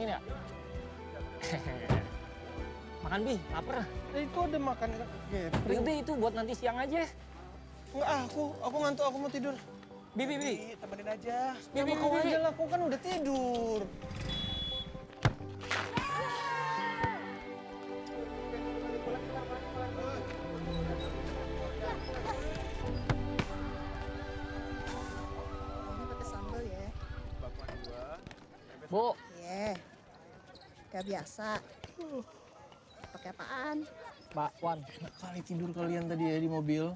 nolongin ya? Makan, Bi, lapar. Itu ada makan Udah itu buat nanti siang aja. Enggak, aku ngantuk, aku mau tidur. Bi, Temenin aja. Bi, Aku aja lah, aku kan udah tidur. Ini pakai sambal ya. Bu, Iya. Kayak biasa. Pakai apaan? bakwan. Enak kali tidur kalian tadi ya di mobil.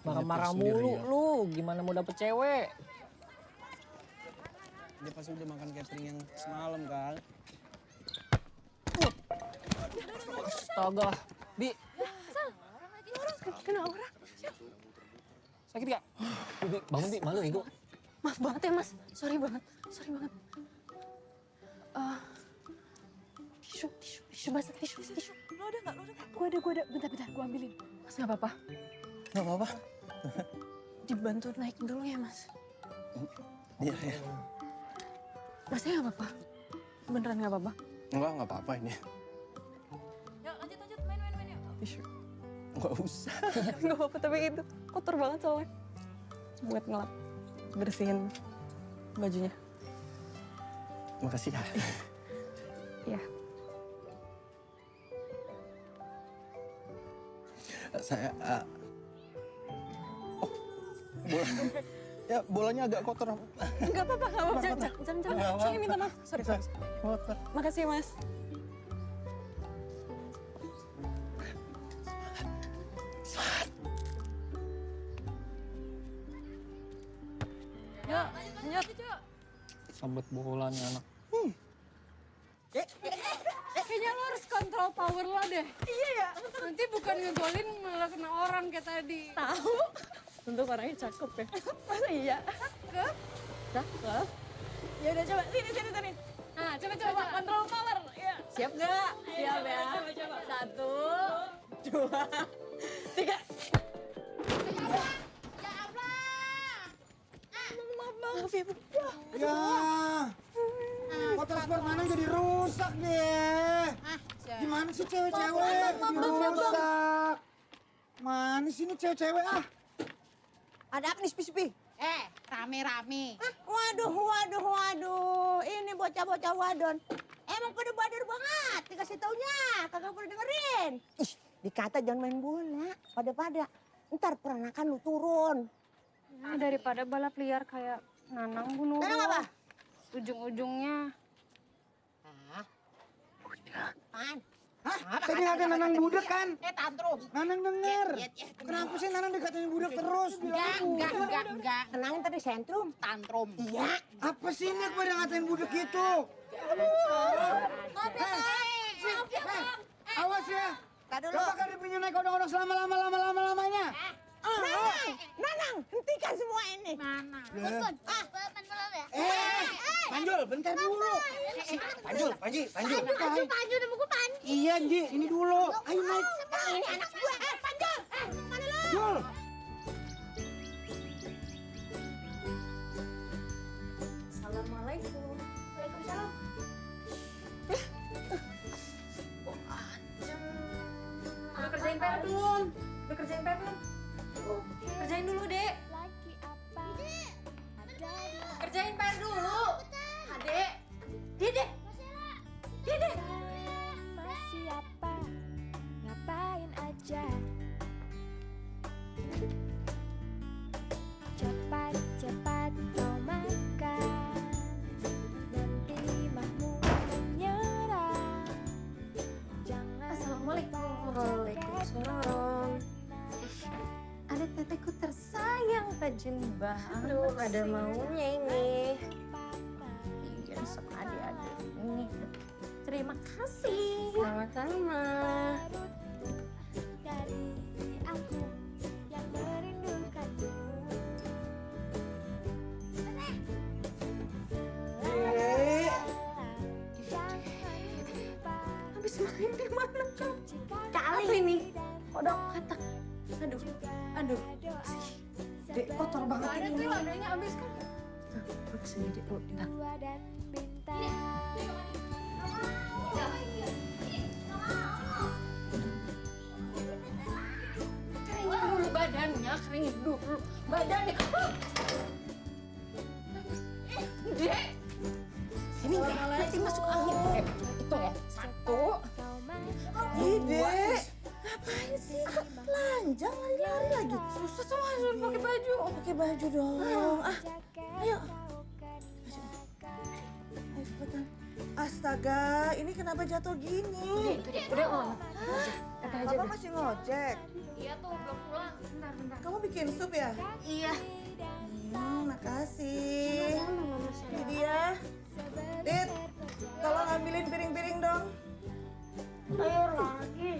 Marah-marah Dia mulu sendiri ya. lu. Gimana mau dapet cewek? Dia pasti udah makan catering yang semalam kan. Astaga. Bi. Kena orang. Sakit gak? Bi, bangun Bi, malu ego. Maaf banget ya mas, sorry banget. Tisu basah, tisu. Lo ada nggak? Gue ada, bentar, gue ambilin. Mas nggak apa-apa, Gak apa-apa. dibantu naikin dulu ya mas. Iya ya. Masnya nggak apa-apa, beneran nggak apa-apa. Enggak apa-apa ini. Yuk lanjut, main yuk. Tisu. Enggak usah. Nggak apa-apa, tapi itu kotor banget soalnya. Buat ngelap, bersihin bajunya. Makasih ya. Iya. Saya bola. Ya bolanya agak kotor. Nggak apa-apa. Jangan. Saya minta maaf. Sorry. Kotor. Makasih mas. Yuk, lanjut. Sambet bola nih anak. Kayaknya lo harus kontrol power lo deh. Iya ya. Nanti bukan ngegolin malah kena orang kayak tadi. Tahu? Untuk orangnya cakep ya. Masa iya? Cakep. Ya udah coba sini. Nah, coba kontrol power. Ya. Siap nggak? Siap ya. Coba. 1, 2, 3. Maaf ya, Bu. Ya, motor sport mana jadi rusak deh. Gimana sih cewek-cewek jadi rusak? Mana sih ini cewek-cewek ah? Ada apa nih sepi-sepi? Rame-rame. Waduh. Ini bocah-bocah wadon. Emang pada badar banget. Dikasih taunya. Kagak boleh dengerin. Ih, dikata jangan main bola. Pada. Ntar peranakan lu turun. Nah, daripada balap liar kayak Nanang bunuh. Nanang apa? Ujung-ujungnya. Apaan? Hah? Tadi ada Nanang budak kan? Tantrum. Nanang denger. Ya, Kenapa sih Nanang dekatin budak terus? Enggak. Tenangin tadi sentrum. Tantrum. Iya. Apa sih ini pada ngatain budak gitu? Awas ya. Tadi dulu. Lo bakal dipinjam naik odong-odong selama-lamanya. Nanang, hentikan semua ini. Betul. Ya. Panjul, bentar dulu. Panjul. Panju nama gue Panju. Iya, Ji, ini dulu. Ayo naik. Ini anak gue. Panju. Mana lo? Jul. Assalamualaikum. Waalaikumsalam. Udah kerjain PR belum? Kerjain dulu, Dek. Lagi apa? Kerjain PR dulu. Adek. Dede. Sama siapa? Ngapain aja? Cepat kau makan. Nanti mahmu menyerah. Jangan Assalamualaikum. Waalaikumsalam. Ada teteku tersayang rajin banget. Aduh, ada maunya ini. Iya, sok adik-adik ini. Terima kasih. Sama-sama. dari aku yang merindukanmu. Habis main di mana kau? Kali ini. Kodok katak. Aduh. Dek, kotor banget ini. Wadahnya habis kan? Kesini, Dek. Dua dan bintang. keringin dulu badannya. Dek, Sini nanti masuk angin. Hitung ya. 1, Dek. Ngapain sih? Kok telanjang lari-lari lagi? susah sama harus pakai baju. Pakai baju dong. Ayo. Ayo cepetan. Astaga, ini kenapa jatuh gini? Udah om. Kata aja Papa masih ngojek. Iya tuh, belum pulang. Bentar. Kamu bikin sup ya? Iya. Makasih. Ini dia. Dit, tolong ambilin piring-piring dong. Ayo lagi.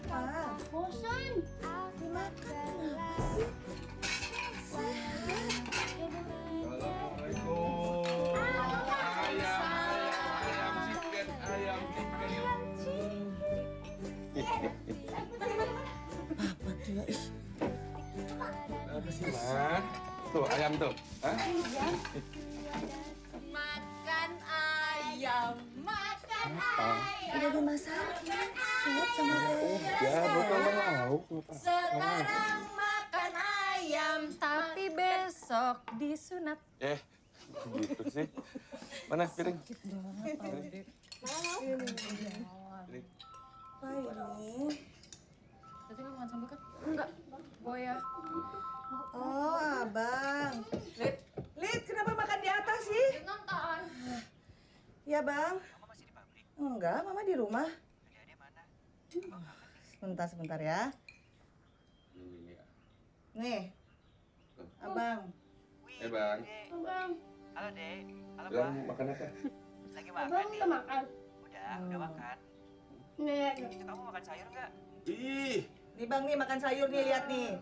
Apa? Bosan. Dimakan kenapa sih? Sehat. Apa tuh ya? Ih, Apa sih, Ma? Tuh, ayam tuh. Hah? Makan ayam, makan udah dimasakin. Sup sama teh. Ya, bukan lauk. Sekarang makan ayam, tapi besok disunat. Gitu sih. Mana piring? Apa ini? Tadi nggak makan sambal kan? Enggak, Boya. Oh, abang. Lid, kenapa makan di atas sih? Nonton. Ya, Bang. Mama masih di pabrik? Enggak, Mama di rumah. Dia mana? Sebentar ya. Nih, Abang. Bang. Bang, Halo, Dek. Halo, Bang, Bang. makan apa? Lagi abang makan nih. udah makan? Udah makan. Nih. Itu kamu makan sayur nggak? Ih, Nih, Bang, nih makan sayur nih, lihat nih.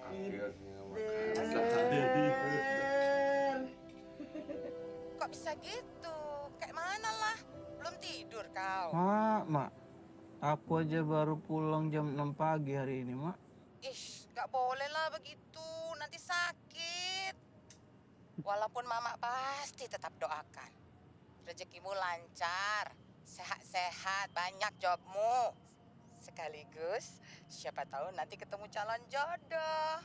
akhirnya Kok bisa gitu? Kayak mana lah? Belum tidur kau. Mak. Aku aja baru pulang jam 6 pagi hari ini, Mak. Ih, nggak boleh lah begitu. Nanti sakit. Walaupun Mama pasti tetap doakan. Rezekimu lancar, sehat-sehat, banyak jobmu. Sekaligus, siapa tahu nanti ketemu calon jodoh.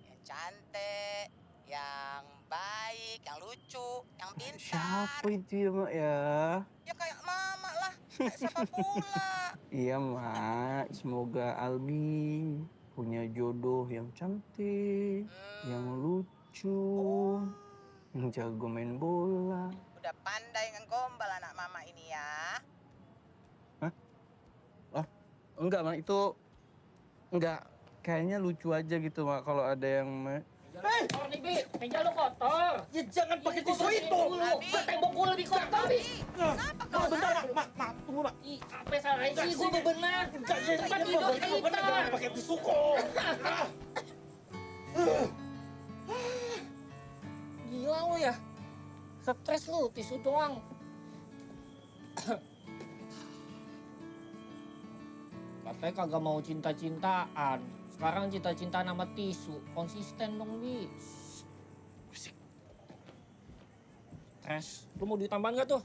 Yang cantik, yang baik, yang lucu, yang pintar. Siapa itu ya, Mak ya? Ya kayak Mama lah, kayak siapa pula. Iya, Mak. Semoga Albi punya jodoh yang cantik, yang lucu, yang jago main bola. Udah pandai ngegombal anak Mama ini ya. Enggak, Mak. Itu enggak. Kayaknya lucu aja gitu, Mak. Kalau ada yang... Kotor nih, Bi. Meja lu kotor. Ya jangan pakai tisu itu. Gua tembok gua lebih kotor, Bi. Kenapa kau? Bentar, Mak. Tunggu, Mak. Ih, apa salahnya sih? Gua bebenah. Tempat tidur kita. Pakai tisu kok. Gila lu ya. Stres lu, tisu doang. Katanya kagak mau cinta-cintaan. Sekarang cinta-cintaan sama tisu. Konsisten dong, Bi. Stres. Lu mau duit tambahan gak tuh?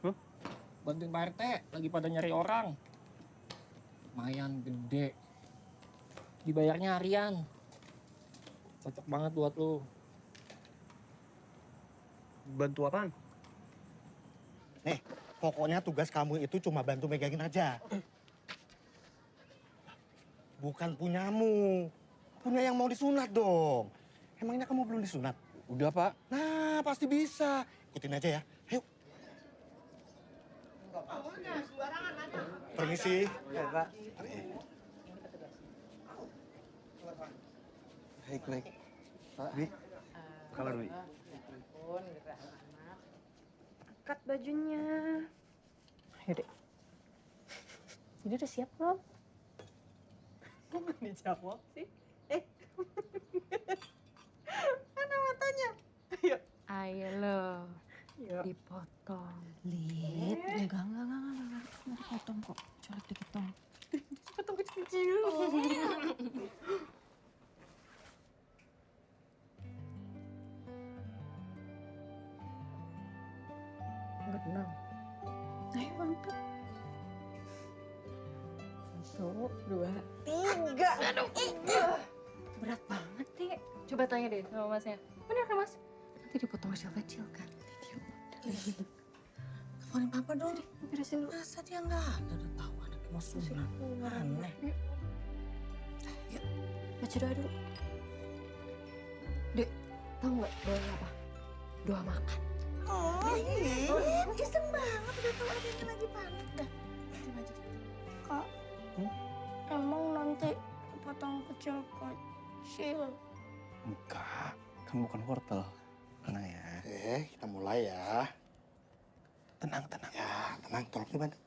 Hah? Bantuin Pak RT. Lagi pada nyari orang. Lumayan gede. Dibayarnya harian. Cocok banget buat lu. Bantu apaan? Nih, pokoknya tugas kamu itu cuma bantu megangin aja. Bukan punyamu. Punya yang mau disunat dong. Emangnya kamu belum disunat? Udah, Pak. Nah, pasti bisa. Ikutin aja ya. Ayo. Permisi. Ya, Pak. Baik. Pak, Bi. Kabar, Bi. Angkat bajunya. Ayo, Dek. Jadi udah siap belum? Kok nggak dijawab sih? Mana matanya? Ayo. Ayo lo, Yuk. dipotong. Lid, enggak. Mau dipotong kok. Coret dikit dong. Potong kecil-kecil. Berenang. Ayo angkat. 1, 2, 3. Aduh. Berat Coba tanya deh sama masnya. Bener kan mas? Nanti dipotong kecil-kecil kan. Teleponin papa dong. Beresin dulu. Masa dia nggak ada, udah tahu anaknya mau sunat. Aneh. Baca doa dulu. Dek, tau nggak doanya apa? Doa makan. Oh, iseng banget. Udah tahu adanya lagi panik dah. Coba aja. Kak, emang nanti potong kecil-kecil. Enggak, kan bukan wortel. Tenang ya. Kita mulai ya. Tenang, tenang. Ya, tenang, tolong dibantu.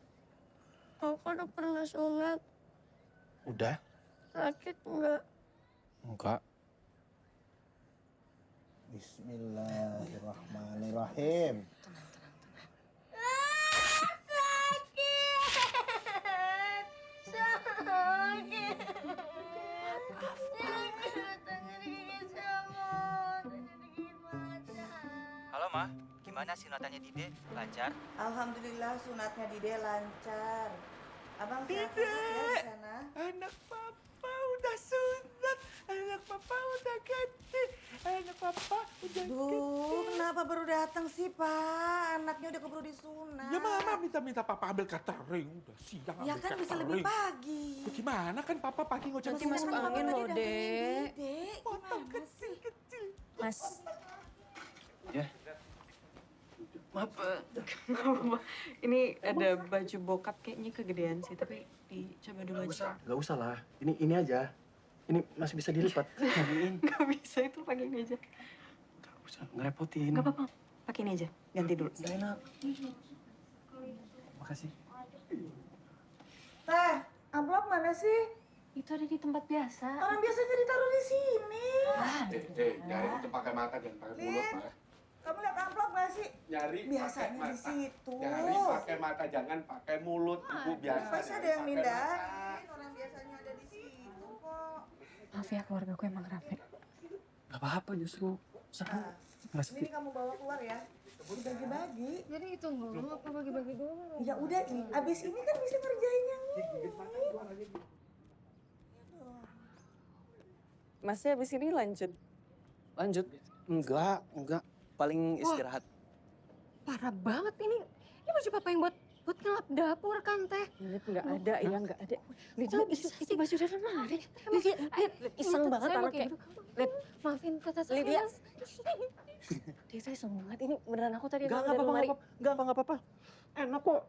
Aku udah pernah sunat. Udah? Sakit nggak? Enggak. Bismillahirrahmanirrahim. Halo, Ma. Gimana sunatnya Dide? Lancar? Alhamdulillah sunatnya Dide lancar. Abang sehat ya di sana? Anak papa udah sunat. Anak papa udah ganti. Anak papa udah Duh, kenapa baru datang sih, Pak? Anaknya udah keburu disunat. Ya mama minta papa ambil catering. Udah siang Ya ambil kan bisa lebih pagi. Ya gimana kan papa pagi ngoceh Nanti masuk Kan Papa angin tadi loh, udah Dek. Dek, potong gimana sih? kecil-kecil. Mas. Ya. Maaf, nggak apa-apa. Ini ada baju bokap kayaknya kegedean sih, tapi dicoba dulu aja. Gak usah lah. Ini aja. Ini masih bisa dilipat. Gak bisa, itu pakai ini aja. Gak usah, ngerepotin. Gak apa-apa, pakai ini aja. Ganti dulu. Gak enak. Makasih. Teh, amplop mana sih? Itu ada di tempat biasa. Orang biasanya ditaruh di sini. Nyari itu pakai mata dan pakai mulut, Lin. Pak. Kamu lihat amplop nggak sih? Nyari Biasanya pakai di mata. situ. Nyari pakai mata, jangan pakai mulut. Ibu biasa. Pasti ada nyari yang pakai mindahin. Orang biasanya ada di situ kok. Maaf ya, keluarga aku emang rame. Gak apa-apa justru. Seru. Nah, Nggak ini sepi. kamu bawa keluar ya. Dibagi-bagi. Jadi itu dulu, apa bagi-bagi dulu? Ya udah, abis ini kan bisa ngerjain yang ini. Masnya abis ini lanjut? Lanjut. Enggak. Paling istirahat. Parah banget ini. Ini baju papa yang buat ngelap dapur kan, Teh? Lihat nggak ada, ya nggak ada. Lihat, itu baju dari mana? Lihat, iseng banget anak kayak. Lihat, maafin kata saya. Lydia. Dia saya iseng banget. Ini beneran aku tadi Enggak dari lemari. apa-apa. Enak kok.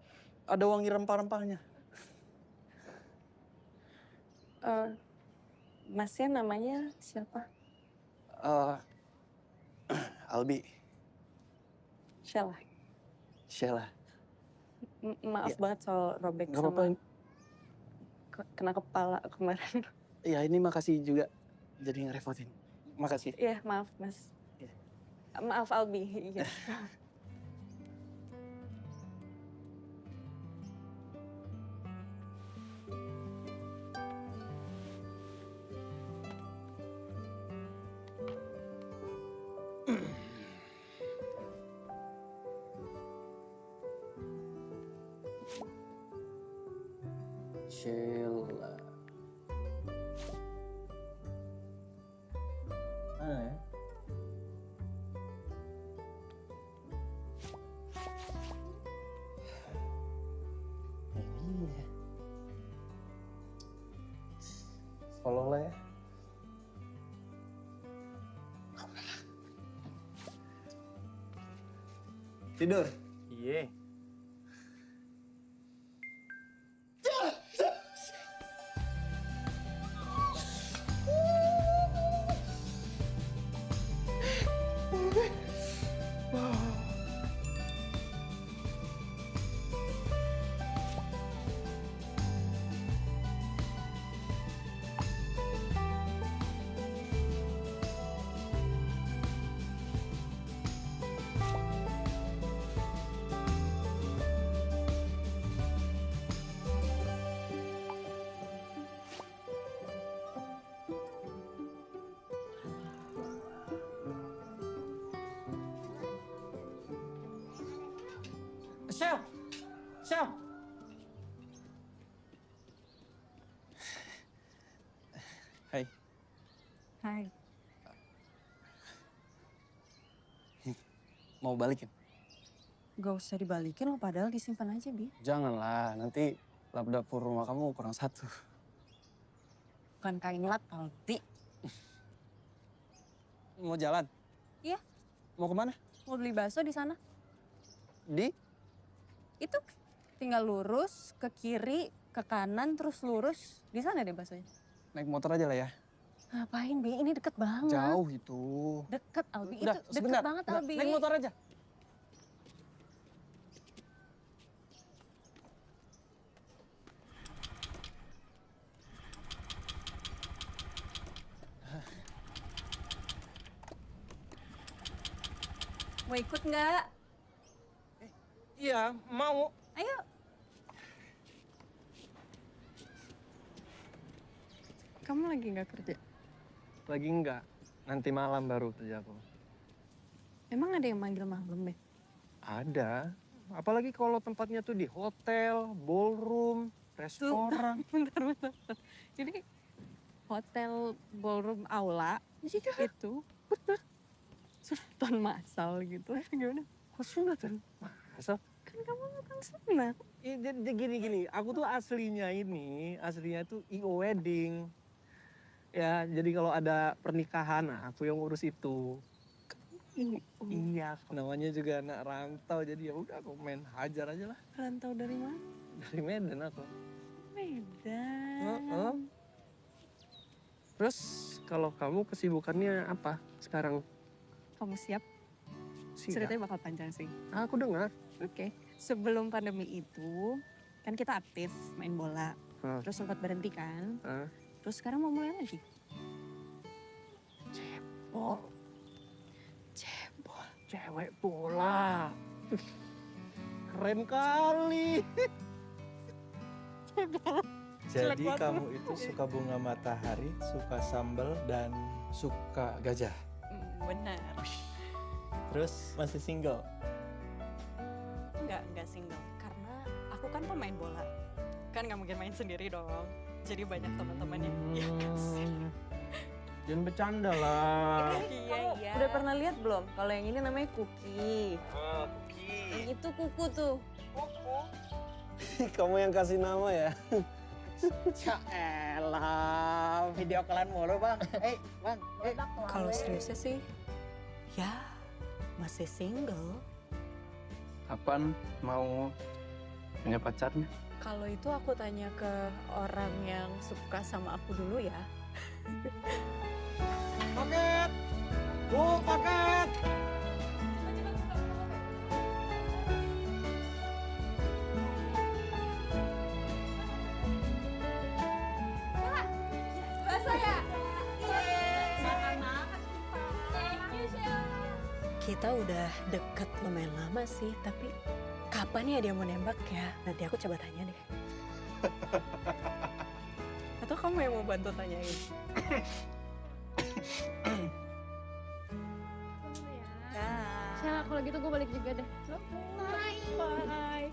Ada wangi rempah-rempahnya. Masnya namanya siapa? Albi. Sheila. Sheila. Maaf Ya. banget soal robek Gak sama apa-apa. kena kepala kemarin. Ya ini makasih juga. Jadi ngerepotin. Makasih. Iya, maaf Mas. Iya. Maaf Albi. Iya. Sheila. Mana ya? Ini ya. Tolonglah ya. Tidur. Iya. Shell. Hai. Hai. mau balikin? Gak usah dibalikin lo, padahal disimpan aja, Bi. Janganlah, nanti lap dapur rumah kamu kurang 1. Bukan kain lap, Albi. Mau jalan? Iya. Mau kemana? Mau beli bakso di sana. Di? Itu tinggal lurus ke kiri, ke kanan, terus lurus. Di sana deh baksonya. Naik motor aja lah ya. Ngapain, Bi? Ini deket banget. Jauh itu. Deket, Albi. Udah, Itu deket sebentar. banget, Udah, Albi. naik motor aja. Mau ikut nggak? Iya, mau. Ayo. Kamu lagi nggak kerja? Lagi enggak. Nanti malam baru kerja aku. Emang ada yang manggil malam, Be? Ada. Apalagi kalau tempatnya tuh di hotel, ballroom, restoran. Bentar. Jadi hotel, ballroom, aula itu sunatan massal gitu. Gimana? Kok sunatan? Masa? Kan kamu bukan sunat. Gini, aku tuh aslinya tuh IO wedding. Ya, jadi kalau ada pernikahan, aku yang ngurus itu. Iya, namanya juga anak rantau, jadi ya udah aku main hajar aja lah. Rantau dari mana? Dari Medan aku. Medan. Terus kalau kamu kesibukannya apa sekarang? Kamu siap? Ceritanya bakal panjang sih. Aku dengar. Oke. Sebelum pandemi itu, kan kita aktif main bola. Terus sempat berhenti kan. Terus sekarang mau mulai lagi. Cebol. Cewek bola. Keren kali. Jadi kamu itu suka bunga matahari, suka sambal, dan suka gajah. Benar. Terus masih single? Enggak single. Karena aku kan pemain bola. Kan nggak mungkin main sendiri dong. Jadi banyak teman-temannya. Iya kan sih? Jangan bercanda lah. Iya. Udah pernah lihat belum? Kalau yang ini namanya Kuki. Kuki. Yang itu Kuku tuh. Kamu yang kasih nama ya? Yaelah, video kalian mulu bang. Bang. Kalau seriusnya sih, ya masih single. Kapan mau punya pacarnya? Kalau itu aku tanya ke orang yang suka sama aku dulu ya. Paket! Bu, paket! Bakso ya? Kita udah deket lumayan lama sih, tapi kapan ya dia mau nembak ya? Nanti aku coba tanya deh. Atau kamu yang mau bantu tanyain? Syah, kalau gitu gue balik juga deh. Bye.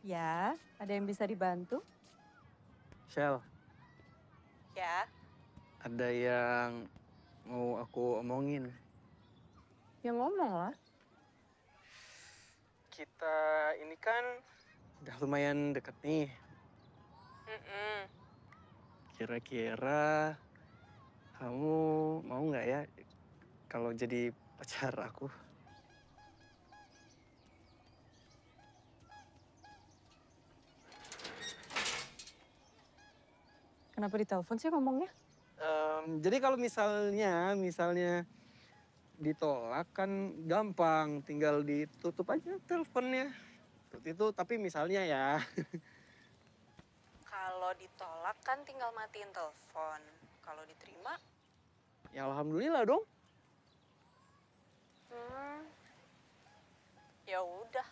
Ya, ada yang bisa dibantu? Shell, Ya. ada yang mau aku omongin. Ya ngomong lah. Kita ini kan udah lumayan deket nih. Kira-kira kamu mau nggak ya kalau jadi pacar aku? Kenapa ditelepon sih ngomongnya? Jadi kalau misalnya ditolak kan gampang, tinggal ditutup aja teleponnya. Itu tapi misalnya ya. Kalau ditolak kan tinggal matiin telepon. Kalau diterima? Ya alhamdulillah dong. Ya udah,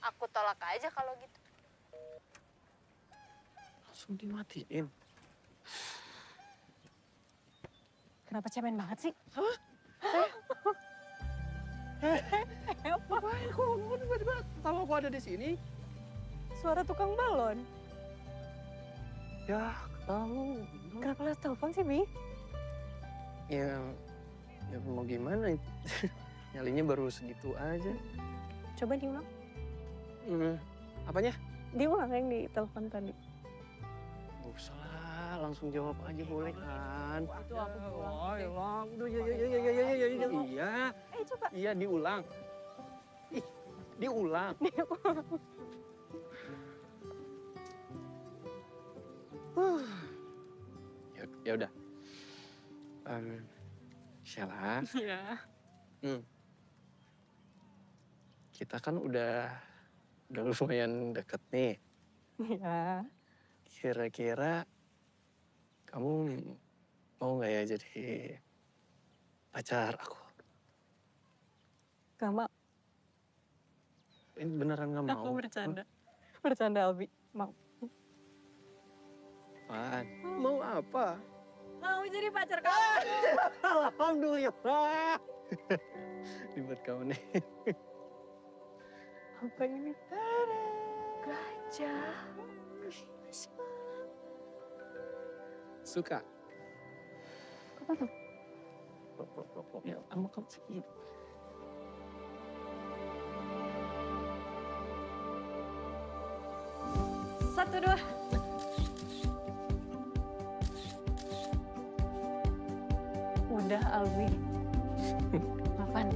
aku tolak aja kalau gitu. Langsung dimatiin. Kenapa cemen banget sih? Ngapain kok tiba-tiba tahu aku ada di sini? suara tukang balon. Ya, kamu Kenapa lo telepon sih, Bi? ya mau gimana? Nyalinya baru segitu aja. Coba diulang. Apanya? Diulang yang di telepon tadi. Gak usah lah, langsung jawab aja boleh kan? Itu aku pulang. Ya, udah ya. Iya. Coba. Iya, diulang. Ih, diulang. Ya udah. Sheila, Iya. kita kan udah lumayan deket nih. Iya. Kira-kira kamu mau nggak ya jadi pacar aku? Gak mau. Ini beneran nggak mau? Aku bercanda. Bercanda, Albi. Mau. Apaan? Mau apa? Mau jadi pacar kamu. Alhamdulillah. Ini buat kamu nih. Apa ini? Gajah. Suka? Apa tuh? Ya, kamu sih. Satu, dua. Udah, Alwi. Apaan?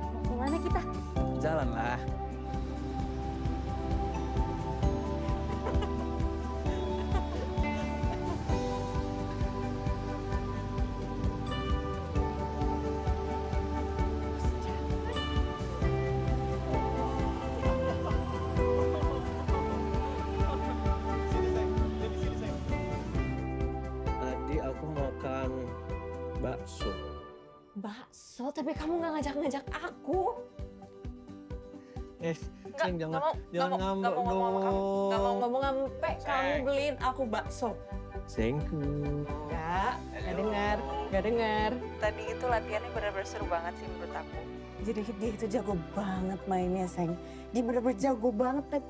Mau kemana kita? Jalan lah. Tadi aku makan bakso. Bakso, tapi kamu nggak ngajak-ngajak aku. Sayang, jangan ngambek dong. Gak mau ngomong sampai kamu beliin aku bakso. Sayang. Gak dengar. Tadi itu latihannya benar-benar seru banget sih menurut aku. Jadi dia itu jago banget mainnya, Seng. Dia bener-bener jago banget.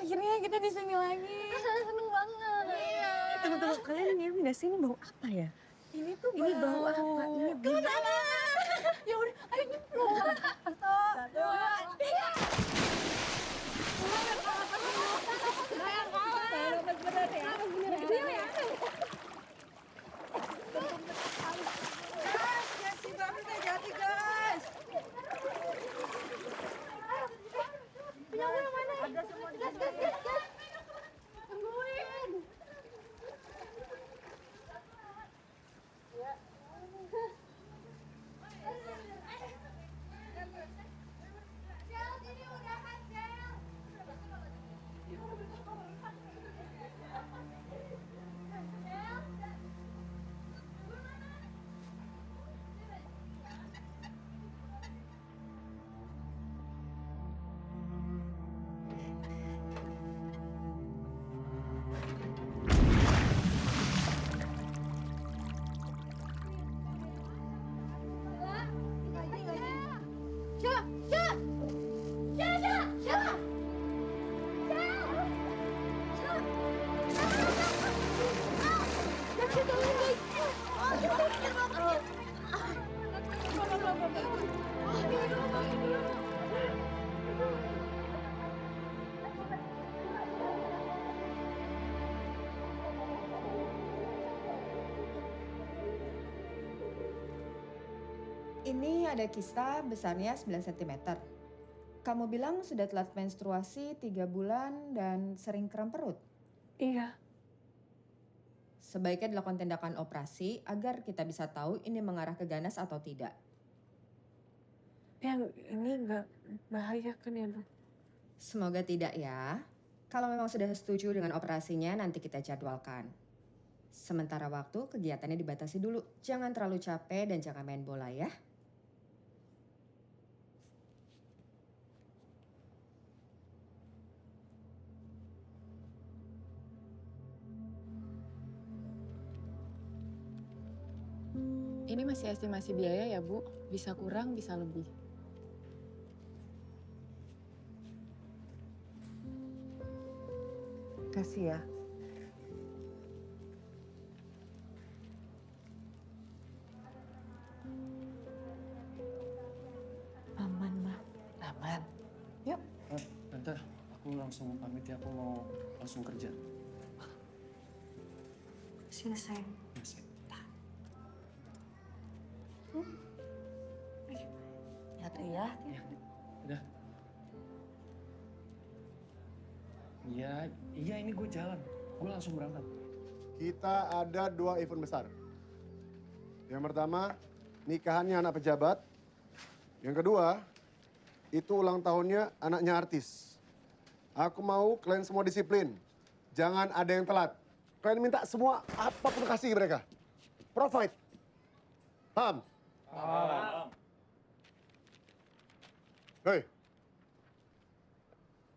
Akhirnya kita di sini lagi. Seneng banget. Tunggu, kalian ngirim sini bau apa ya? Ini tuh Ini bau apa? Ini bau. Ya udah, ayo nyemplung. Satu, dua, tiga. Ini ada kista besarnya 9 cm. Kamu bilang sudah telat menstruasi 3 bulan dan sering kram perut. Iya. Sebaiknya dilakukan tindakan operasi agar kita bisa tahu ini mengarah ke ganas atau tidak. Yang ini nggak bahaya kan ya, Dok? Semoga tidak ya. Kalau memang sudah setuju dengan operasinya, nanti kita jadwalkan. Sementara waktu, kegiatannya dibatasi dulu. Jangan terlalu capek dan jangan main bola ya. Ini masih estimasi biaya ya, Bu. Bisa kurang, bisa lebih. Kasih ya. Aman, Ma. Aman. Yuk. Tante, aku langsung pamit ya. Aku mau langsung kerja. Sini sayang. Yes, ya. Hati ya. Udah. Iya ini gue jalan. Gue langsung berangkat. Kita ada 2 event besar. Yang pertama, nikahannya anak pejabat. Yang kedua, itu ulang tahunnya anaknya artis. Aku mau kalian semua disiplin. Jangan ada yang telat. Kalian minta semua apapun kasih mereka. Provide. Paham? Paham. Hei.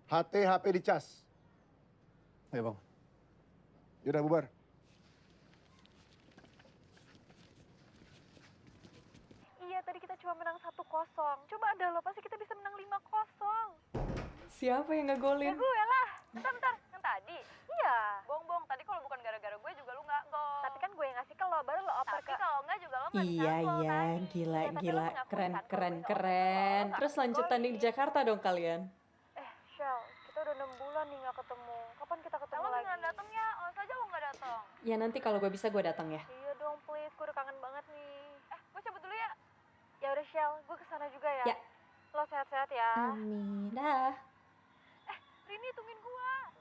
HP dicas. Ayo bang. Yaudah bubar. Iya, tadi kita cuma menang 1-0. Coba ada lo, pasti kita bisa menang 5-0. Siapa yang nggak golin? Ya gue lah. Bentar. Yang tadi? Iya. Bohong. Tadi kalau bukan gara-gara gue juga lo nggak gol. Tapi kan gue yang ngasih ke lo, baru lo oper ke... Tapi kalau nggak juga lo nggak bisa Iya, gol tadi. gila. Ya, tapi lo ngakuin Keren. kan kalau gue nggak oper. Terus lanjut tanding di Jakarta dong kalian. Shell, kita udah 6 bulan nih nggak ketemu. Kapan kita ketemu lagi? Lo beneran dateng ya? Awas aja lo nggak dateng. Ya nanti kalau gue bisa gue datang ya. Iya dong, please. Gue udah kangen banget nih. Gue cabut dulu ya. Ya udah Shell, gue kesana juga ya. Ya. Lo sehat-sehat ya. Amin. Dah. Rini, tungguin gua.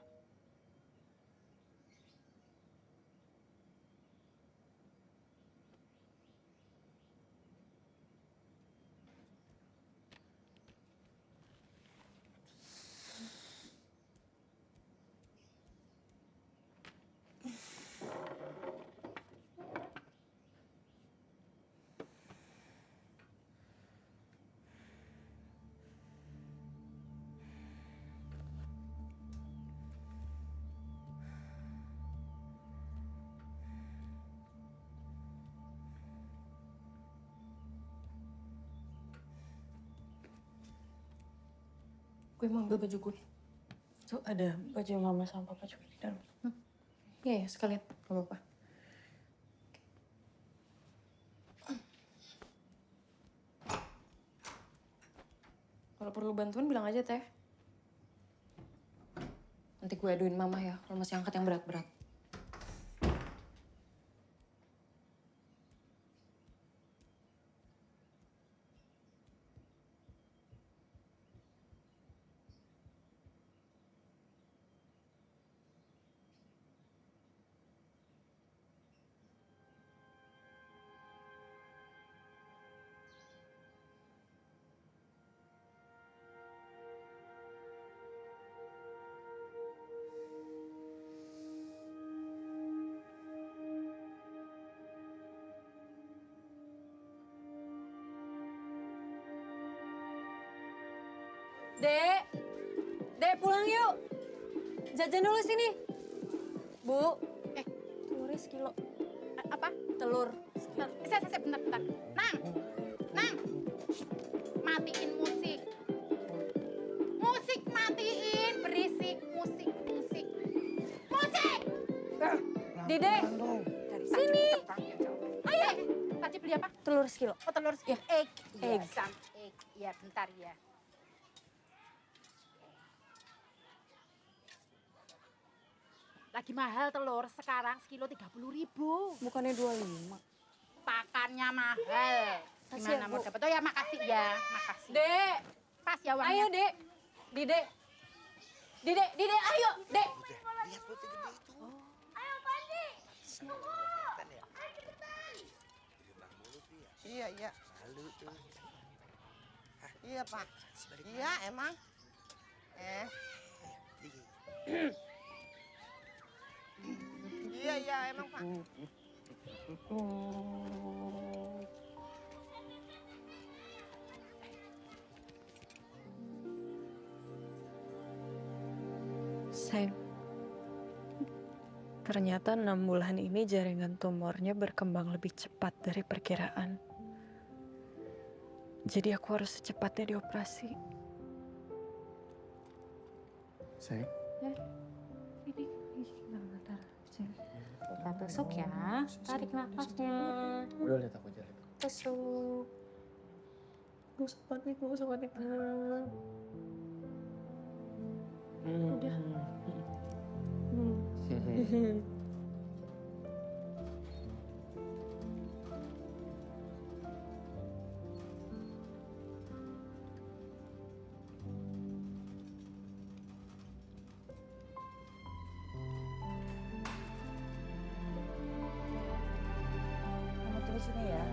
Gue mau ambil baju gue. Tuh ada baju mama sama papa juga di dalam. Iya, sekalian. Gak apa-apa. Kalau perlu bantuan bilang aja, Teh. Nanti gue aduin mama ya, kalau masih angkat yang berat-berat. Dek pulang yuk. Jajan dulu sini. Bu. Telurnya sekilo. Apa? Telur. Saya bentar. Nang. Matiin musik. Musik matiin, berisik. Musik. Dede. Sini. Ayo. Tadi beli apa? Telur sekilo. Oh, telur Ya. egg. Egg. Egg. Ya, bentar ya. Lagi mahal telur, sekarang sekilo 30.000. Bukannya 25. Pakannya mahal. Makasih Gimana ya, mau Bu. dapet? Oh ya, makasih ya. Makasih. Dek. Pas ya uangnya. Ayo, Dek. Dede, ayo, Dek. Lihat putih gede itu. Ayo, Pandi. Tunggu. Ayo cepetan. Iya. Malu tuh. Iya, Pak. Iya, emang. Iya emang Pak. Sayang, ternyata 6 bulan ini jaringan tumornya berkembang lebih cepat dari perkiraan. Jadi aku harus secepatnya dioperasi. Sayang. Ya, ini bentar. Kita tusuk ya, tarik nafasnya. Udah lihat aku jari. Tusuk. Gak usah panik. Udah. Kamu tunggu sini ya.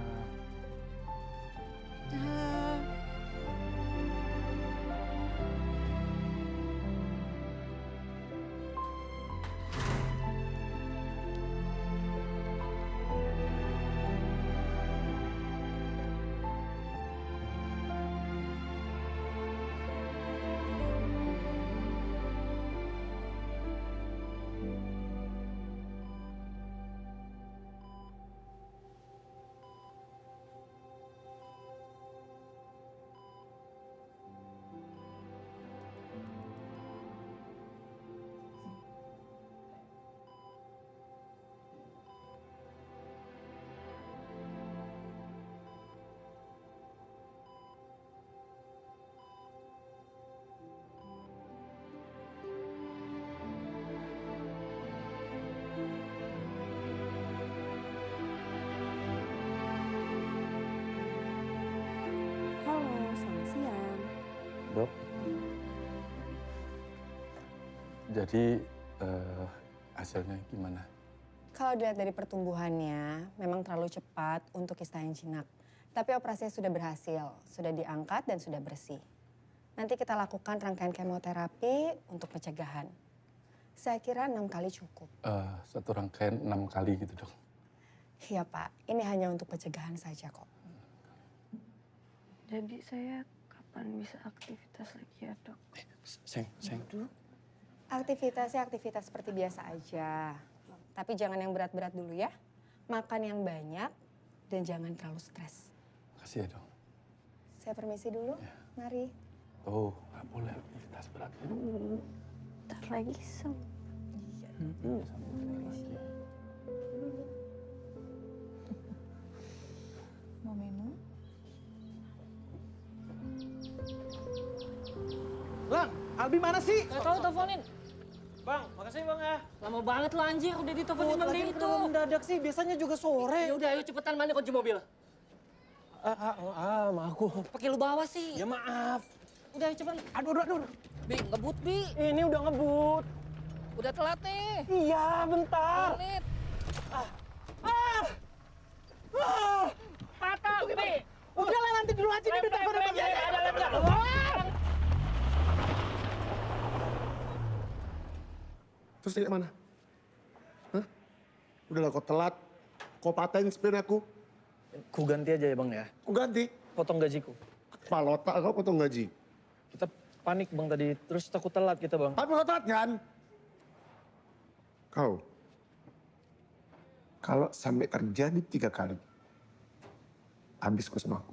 Halo, selamat siang. Dok. Jadi hasilnya gimana? Kalau dilihat dari pertumbuhannya, memang terlalu cepat untuk kistahin jinak. Tapi operasinya sudah berhasil, sudah diangkat dan sudah bersih. Nanti kita lakukan rangkaian kemoterapi untuk pencegahan. Saya kira 6 kali cukup. Satu rangkaian 6 kali gitu dok. Iya Pak, ini hanya untuk pencegahan saja kok. Jadi saya kapan bisa aktivitas lagi ya dok? Sayang. Aktivitasnya aktivitas seperti biasa aja. Tapi jangan yang berat-berat dulu ya. Makan yang banyak dan jangan terlalu stres. Makasih ya dok. Saya permisi dulu, mari. Oh, nggak boleh aktivitas berat. Ntar lagi sem. Mau minum? Bang, Albi mana sih? Gak tau, teleponin. Bang, makasih bang ya. Lama banget lo anjir, udah diteleponin Bang Deddy tuh. Mendadak sih, biasanya juga sore. Ya udah, ayo cepetan, mana kunci mobil? Maaf aku. Pakai lu bawa sih. Ya maaf. Udah, ayo cepetan. Aduh. Bi, ngebut, Bi. Ini udah ngebut. Udah telat nih. Iya, bentar. Menit. Patah, Bi. Udahlah nanti dulu aja di depan. Terus dia mana? Hah? Udahlah kau telat. Kau patahin spion aku. Ku ganti aja ya bang ya. Ku ganti. Potong gajiku. Kepala otak kau potong gaji. Kita panik bang tadi, terus takut telat kita bang. Tapi kau telat kan? Kau. Kalau sampai terjadi 3 kali. Habis kau sama aku.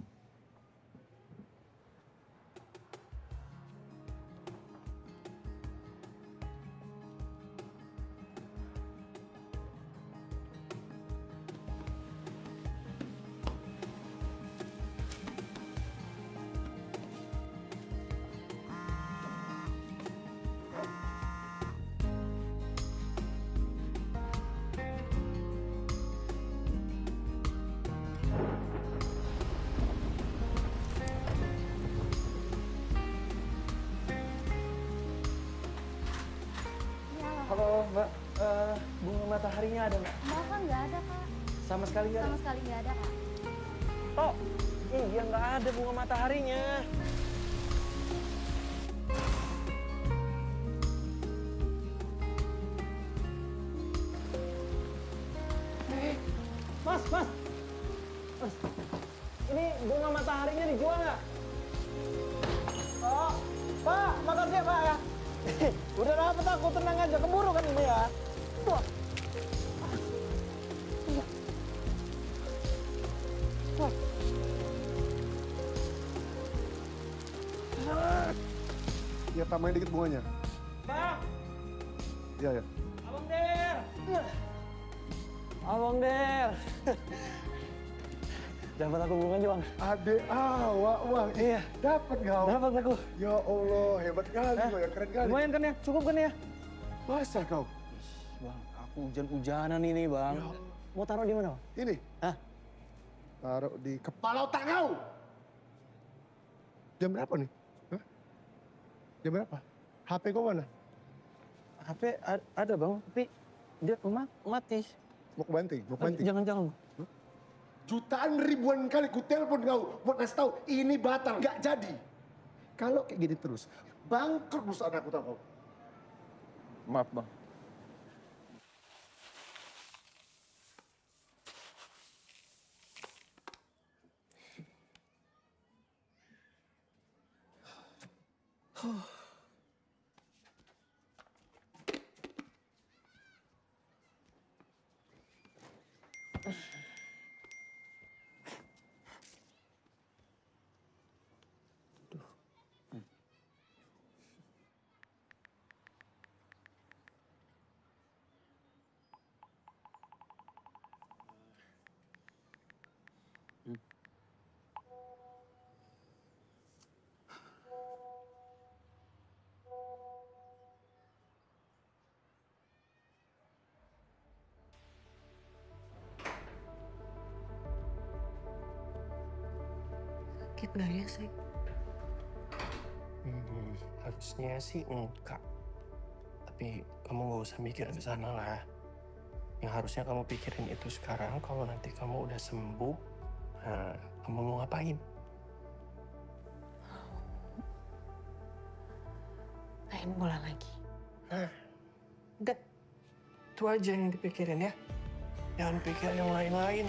Halo mbak, bunga mataharinya ada nggak? Enggak kan, nggak ada kak. Sama sekali nggak ada? Sama sekali nggak ada kak. Oh, iya nggak ada bunga mataharinya. Mas, ini bunga mataharinya dijual nggak? Oh, Pak, makasih ya Pak ya. Udah dapet aku, tenang aja, keburu kan ini ya. Wah. Wah. Ya, tambahin dikit bunganya. Bang, Iya, ya. Abang Der. Abang Der. Dapat aku bunganya Bang. Ade awak Bang. Iya. Dapat kau. Dapat aku. Ya Allah, hebat kali kau ya, keren kali. Lumayan kan ya? Cukup kan ya? Masa kau? Bang, aku hujan-hujanan ini Bang. Ya. Mau taruh di mana Bang? Ini? Hah? Taruh di kepala otak kau. Jam berapa nih? Hah? Jam berapa? HP kau mana? HP ada Bang, tapi dia mati. Mau kebanting? Mau kebanting? Jangan-jangan. Jutaan ribuan kali ku telepon kau buat ngasih tahu ini batal, nggak jadi. Kalau kayak gini terus, bangkrut perusahaan aku tahu kau. Maaf Bang. Sakit nggak ya, Sek? Harusnya sih enggak. Tapi kamu nggak usah mikir ke sana lah. Yang harusnya kamu pikirin itu sekarang, kalau nanti kamu udah sembuh, nah, kamu mau ngapain? Main bola lagi. Nah, udah. Itu aja yang dipikirin ya. Jangan pikir yang lain-lain.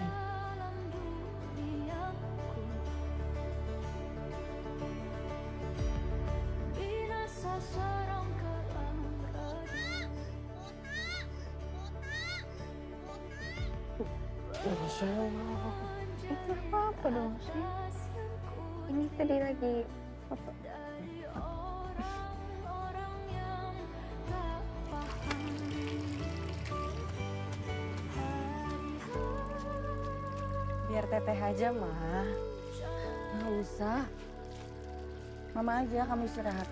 Itu apa dong sih? Ini tadi lagi foto. Biar teteh aja, mah. Nggak usah. Mama aja, kamu istirahat.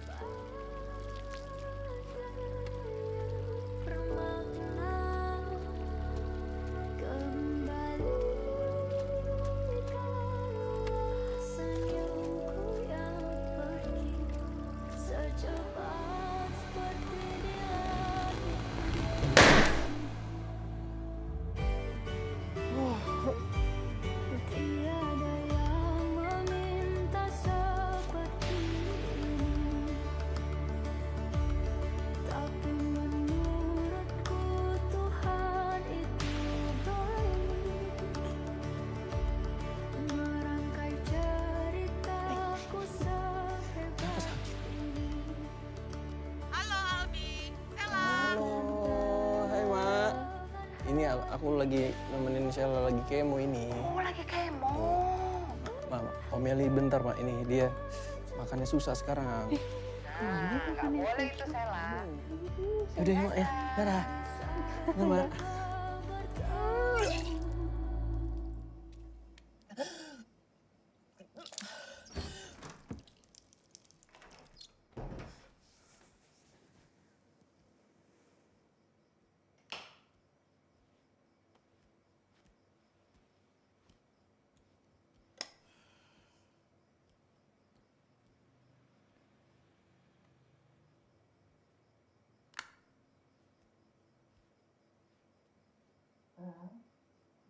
Aku lagi nemenin Sheila lagi kemo ini. Oh, lagi kemo. Mama, Om Eli bentar, Mak. Ini dia makannya susah sekarang. Nah, nggak boleh itu, Sela. Udah ya, Mak ya. Dadah. Ya, Mak.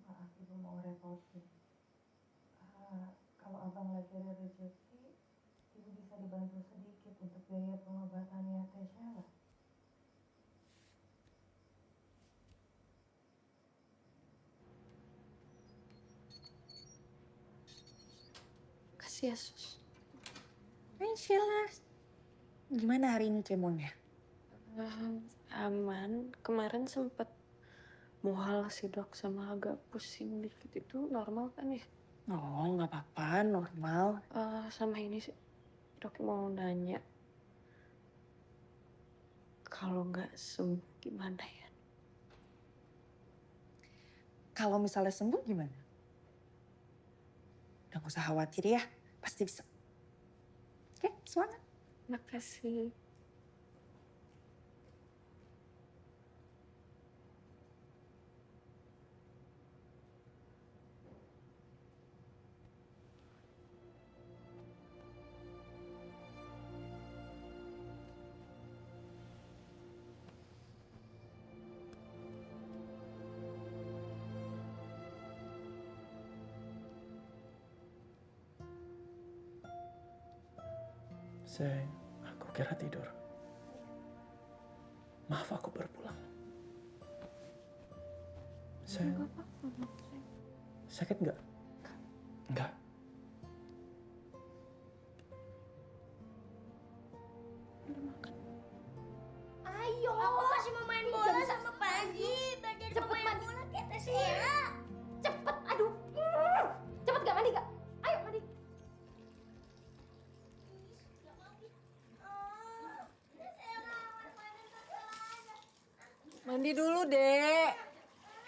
Maaf ibu mau repotin. Kalau abang lagi ada rezeki, ibu bisa dibantu sedikit untuk biaya pengobatannya Teh Sheila. Makasih ya, Sus. Sheila, gimana hari ini kemonya? Aman. Kemarin sempet mual sih dok, sama agak pusing dikit. Itu normal kan ya? Oh, nggak apa-apa, normal. Sama ini sih, dok mau nanya. Kalau nggak sembuh gimana ya? Kalau misalnya sembuh gimana? Udah gak usah khawatir ya, pasti bisa. Oke, semangat. Makasih. Sayang, aku kira tidur. Maaf aku baru pulang. Sayang, sakit nggak? Nggak. Ayo, aku masih mau main bola sama Pagi. Belajar main bola kita Sheila. Cepet, aduh. Cepet gak mandi gak? Ayo mandi. Mandi dulu, Dek.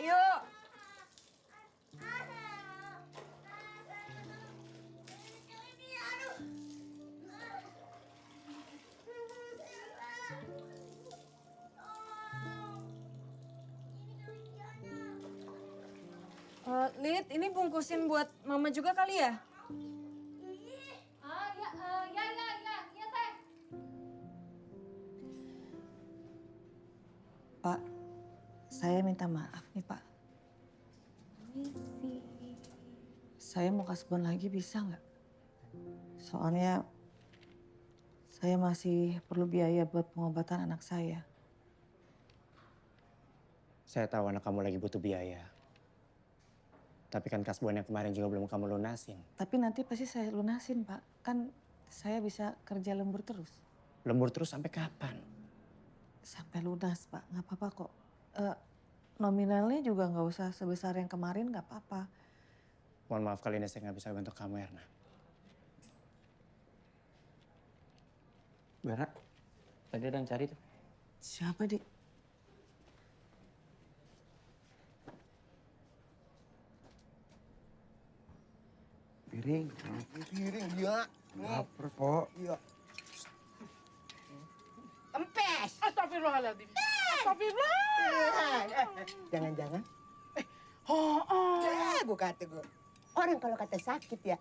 Yuk. Lid, ini bungkusin buat Mama juga kali ya? Ya, Teh. Pak, saya minta maaf nih, Pak. Saya mau kasbon lagi bisa nggak? Soalnya saya masih perlu biaya buat pengobatan anak saya. Saya tahu anak kamu lagi butuh biaya. Tapi kan kasbon yang kemarin juga belum kamu lunasin. Tapi nanti pasti saya lunasin, Pak. Kan saya bisa kerja lembur terus. Lembur terus sampai kapan? Sampai lunas, Pak. Nggak apa-apa kok. Nominalnya juga nggak usah sebesar yang kemarin, nggak apa-apa. Mohon maaf kali ini saya nggak bisa bantu kamu, Erna. Bara, tadi ada yang cari tuh. Siapa, Dik? Piring. Piring, iya. Laper, Pok. Iya. Kempes. Astagfirullahaladzim. Astagfirullah. Jangan-jangan. Gue kata gue. Orang kalau kata sakit ya,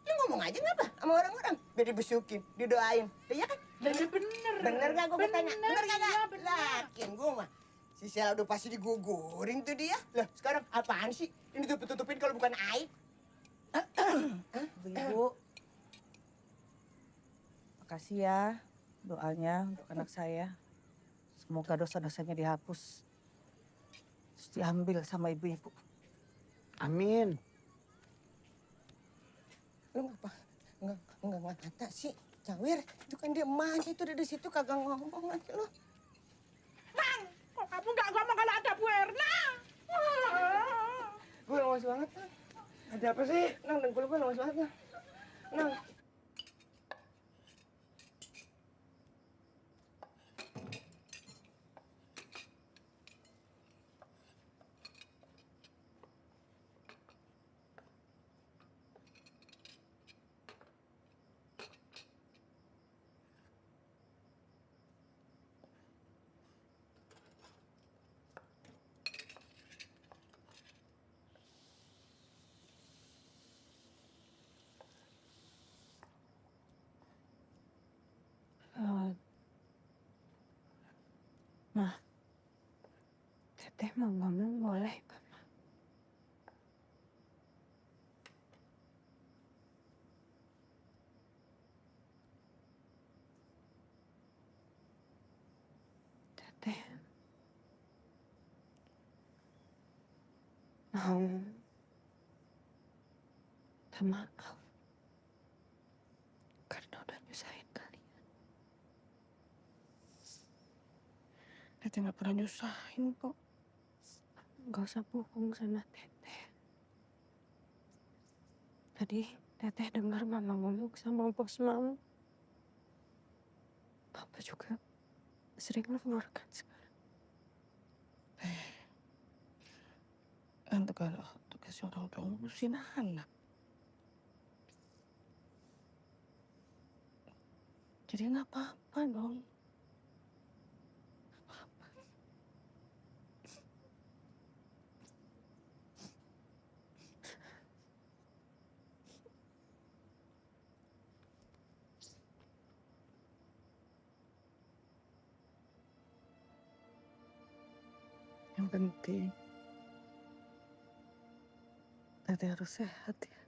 lu ngomong aja ngapa sama orang-orang? Biar dibesukin, didoain. Iya kan? Bener. Bener gak gue bertanya? Bener gak? Lakin gue mah. Si Sheila udah pasti digugurin tuh dia. Lah sekarang apaan sih? Ini tutup-tutupin kalau bukan aib. Ibu, makasih ya doanya untuk anak saya. Semoga dosa-dosanya dihapus. Terus diambil sama ibu-ibu. Amin. Lu nggak kata sih, Cawir. Itu kan dia emaknya itu dari situ kagak ngomong lagi lu. Nang, kok kamu nggak ngomong kalau ada Bu Erna? Gue lemas banget, Nang. Ada apa sih? Nang, dengkul gue lemas banget, Nang. Nang. Ma, Teteh mau ngomong boleh gak, Ma? Teteh mau minta maaf Teteh nggak pernah nyusahin kok. Nggak usah bohong sama Teteh. Tadi Teteh dengar Mama ngomong sama bos Mama. Papa juga sering lembur kan sekarang. Untuk kalau tugas orang tua ngurusin anak. Jadi nggak apa-apa dong. Yang penting Teteh harus sehat ya.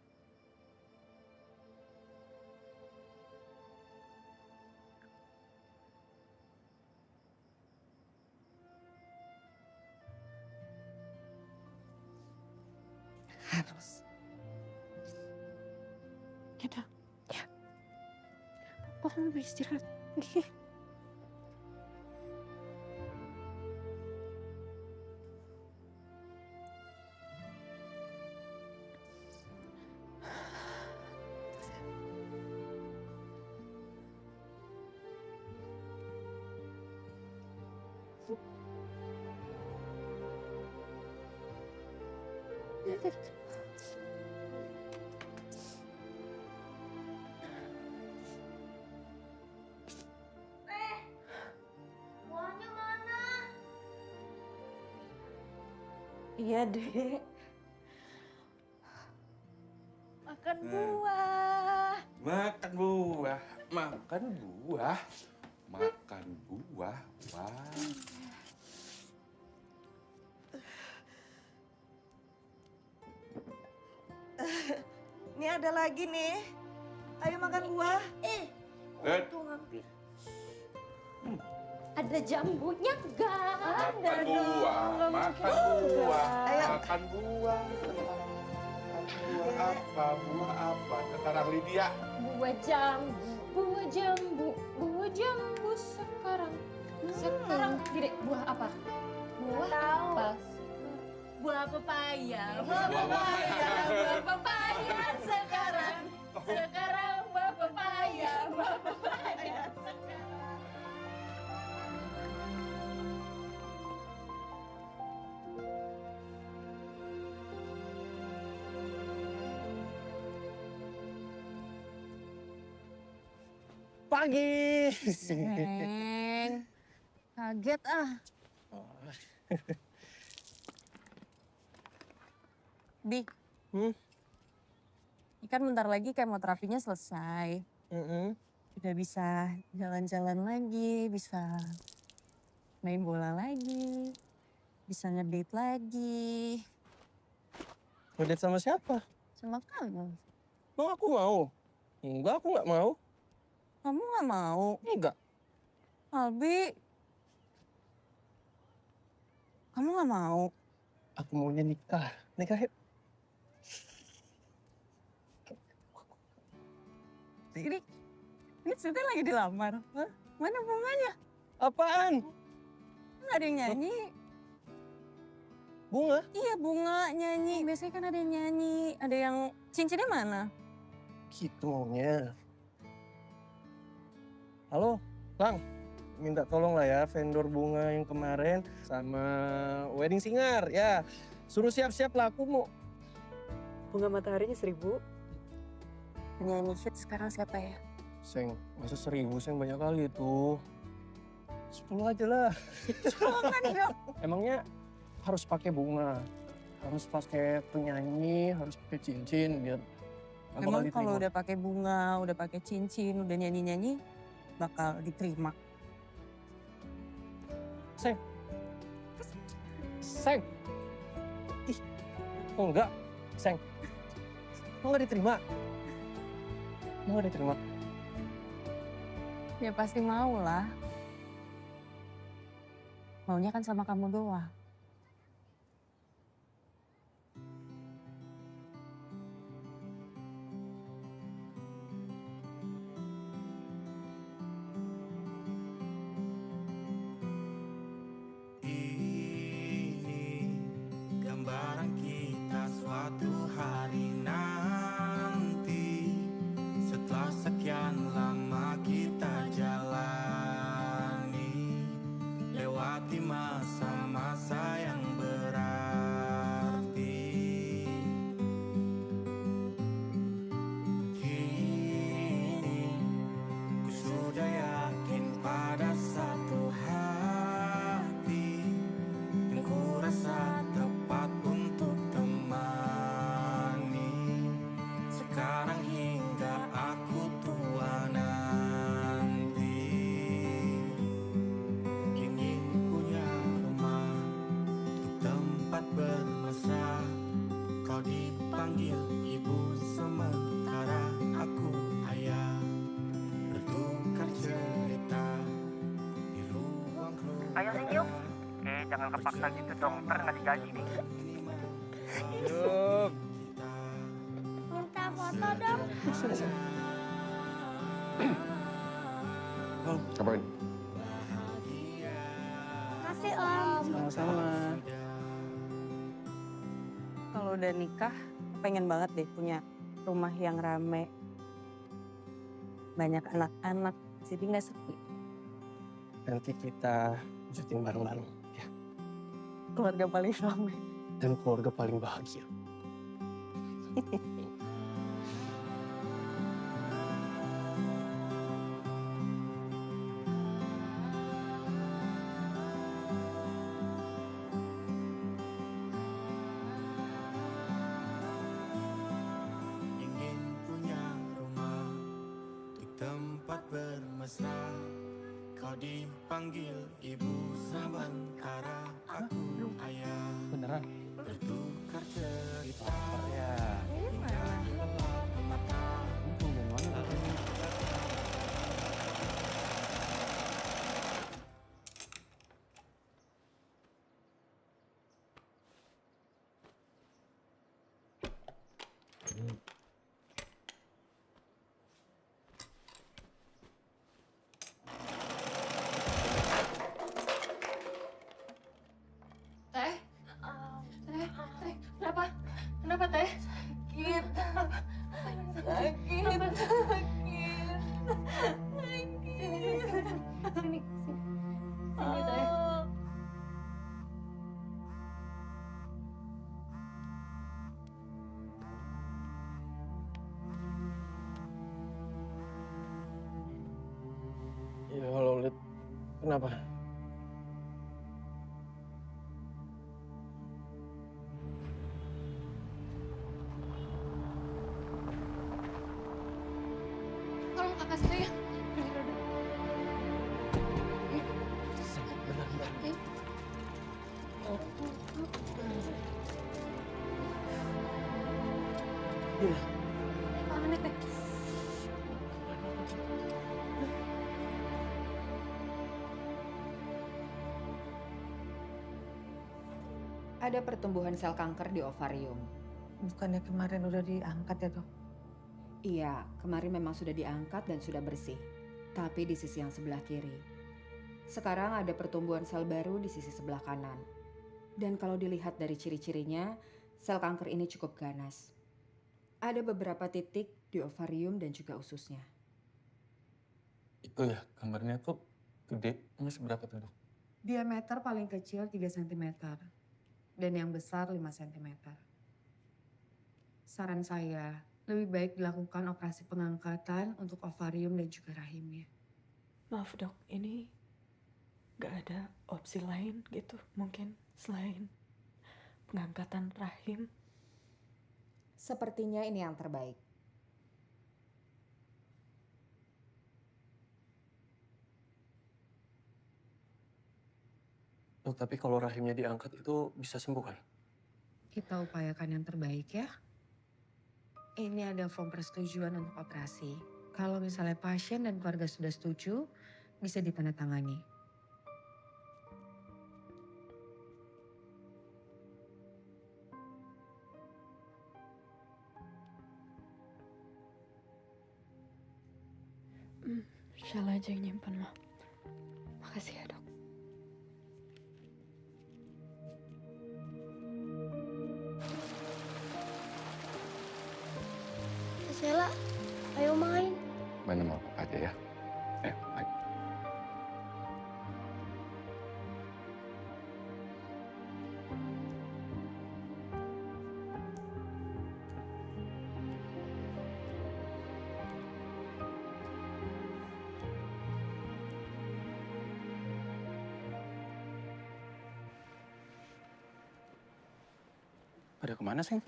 Harus. Kita, ya. Papa lebih istirahat. Buahnya mana? Iya, Dek. Makan buah. Makan buah, makan buah, makan buah. Wah. Ini ada lagi nih. Ayo makan buah. Tuh ngambil. Ada jambunya enggak? Makan buah, makan buah, makan buah. Buah apa? Buah apa? Sekarang Lydia. Buah jambu, buah jambu, buah jambu sekarang. Sekarang, Dede, buah apa? Buah apa? Buah pepaya, buah pepaya, buah pepaya sekarang. Sekarang buah pepaya, buah pepaya sekarang. Pagi. Neng, kaget ah. Di, ini kan bentar lagi kemoterapinya selesai. Udah bisa jalan-jalan lagi, bisa main bola lagi, bisa ngedate lagi. Ngedate sama siapa? Sama kamu. Mau aku mau? Enggak, aku nggak mau. Kamu nggak mau? Enggak. Albi, kamu nggak mau? Aku maunya nikah. Nikah yuk. Ini Siti lagi dilamar. Hah? Mana bunganya? Apaan? Nggak ada yang nyanyi. Bunga? Iya, bunga nyanyi. Biasanya kan ada yang nyanyi. Ada yang cincinnya mana? Gitu maunya. Halo, Lang. Minta tolong lah ya vendor bunga yang kemarin sama wedding singer. Ya, suruh siap-siap lah, aku mau. Bunga mataharinya 1000. Penyanyi hit sekarang siapa ya? Seng, masa 1000, Seng banyak kali itu. 10 aja lah. Emangnya harus pakai bunga, harus pakai penyanyi, harus pakai cincin biar bakal Memang diterima. kalau udah pakai bunga, udah pakai cincin, udah nyanyi-nyanyi, bakal diterima. Seng. Seng. Ih, oh enggak. Seng. Mau nggak diterima? Mau nggak diterima? Ya pasti mau lah. Maunya kan sama kamu doang. masa-masa yang berarti. Kini ku sudah yakin pada satu hati yang ku rasa tepat untuk temani. Sekarang hingga aku tua nanti, ingin punya rumah untuk tempat bermesra. Kau dipanggil ibu sementara aku ayah, bertukar cerita di ruang keluarga. Ayo senyum. Jangan kepaksa gitu dong, ntar ngasih gaji nih. Minta foto dong. Ngapain? Makasih Om. Sama-sama. Kalau udah nikah, pengen banget deh punya rumah yang rame. Banyak anak-anak, jadi nggak sepi. Nanti kita syuting bareng-bareng ya. Keluarga paling rame. Dan keluarga paling bahagia. Ingin punya rumah untuk tempat bermesra. Kau dipanggil ibu sementara aku ayah, Beneran? bertukar cerita. Ya. Hingga gelap mata. Teh? Teh? Teh? Kenapa? Kenapa Teh? Sakit. Sakit. Sakit. Sini. Sini Teh. Ya halo Lid, kenapa? Tolong kakak saya. Iya. Panik deh. Ada pertumbuhan sel kanker di ovarium. Bukannya kemarin udah diangkat ya dok? Iya, kemarin memang sudah diangkat dan sudah bersih. Tapi di sisi yang sebelah kiri. Sekarang ada pertumbuhan sel baru di sisi sebelah kanan. Dan kalau dilihat dari ciri-cirinya, sel kanker ini cukup ganas. Ada beberapa titik di ovarium dan juga ususnya. Itu ya, gambarnya tuh gede. Ini seberapa tuh, Dok? Diameter paling kecil 3 cm dan yang besar 5 cm. Saran saya, lebih baik dilakukan operasi pengangkatan untuk ovarium dan juga rahimnya. Maaf dok, ini gak ada opsi lain gitu mungkin selain pengangkatan rahim? Sepertinya ini yang terbaik. Dok, tapi kalau rahimnya diangkat itu bisa sembuh kan? Kita upayakan yang terbaik ya. Ini ada form persetujuan untuk operasi. Kalau misalnya pasien dan keluarga sudah setuju, bisa ditandatangani. Sheila aja yang nyimpen, Ma. Makasih ya, Dok. Sheila, ayo main. Main sama papa aja ya. Main. Pada kemana, Seng?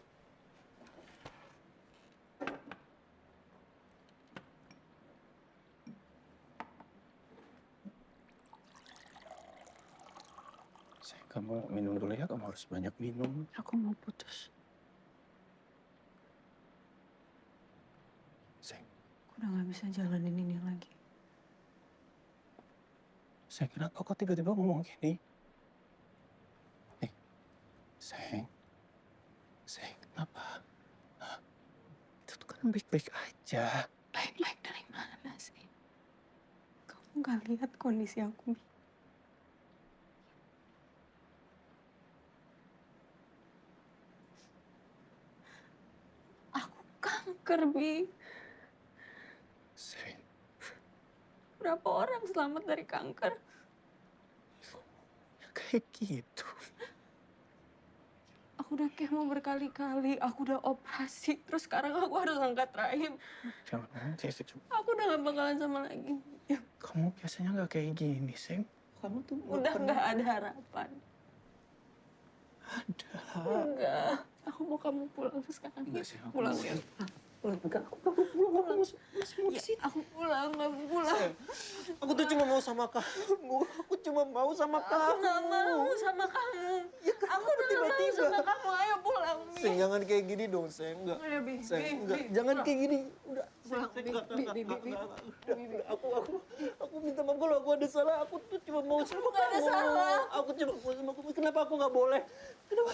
Seng, kamu minum dulu ya. Kamu harus banyak minum. Aku mau putus. Seng, Aku udah gak bisa jalanin ini lagi. Seng, kenapa kok tiba-tiba ngomong gini? Seng, kenapa? Hah? Itu tuh kan baik-baik aja. Baik-baik dari mana sih? Kamu gak lihat kondisi aku, Bi? Aku kanker, Bi. Seng, Berapa orang selamat dari kanker? kayak gitu. Aku udah kemo berkali-kali, aku udah operasi, terus sekarang aku harus angkat rahim. Jangan ngomong kayak gitu. Aku udah gak bakalan sama lagi. Kamu biasanya nggak kayak gini, Seng. Kamu tuh Udah gak ada harapan. Enggak. Aku mau kamu pulang sekarang. Enggak sih, aku Pulang mau. ya. Enggak, kamu pulang. Aku masih mau di sini. Aku pulang, kamu pulang. Aku tuh cuma mau sama kamu. Aku cuma mau sama Aku kamu. gak mau sama kamu. Aku udah gak mau sama kamu. Ayo pulang, Bi. Seng, jangan kayak gini dong, Seng. Enggak. Ayo, Bi. Seng, Bi, enggak. Bi, Jangan pulang. kayak gini. Udah. Pulang, Seng, Bi. enggak, Bi, enggak, Bi, Bi, enggak, Bi. enggak. Aku minta maaf kalau aku ada salah. Aku tuh cuma mau sama kamu. Gak ada salah. Aku cuma mau sama kamu. Kenapa aku nggak boleh? Kenapa?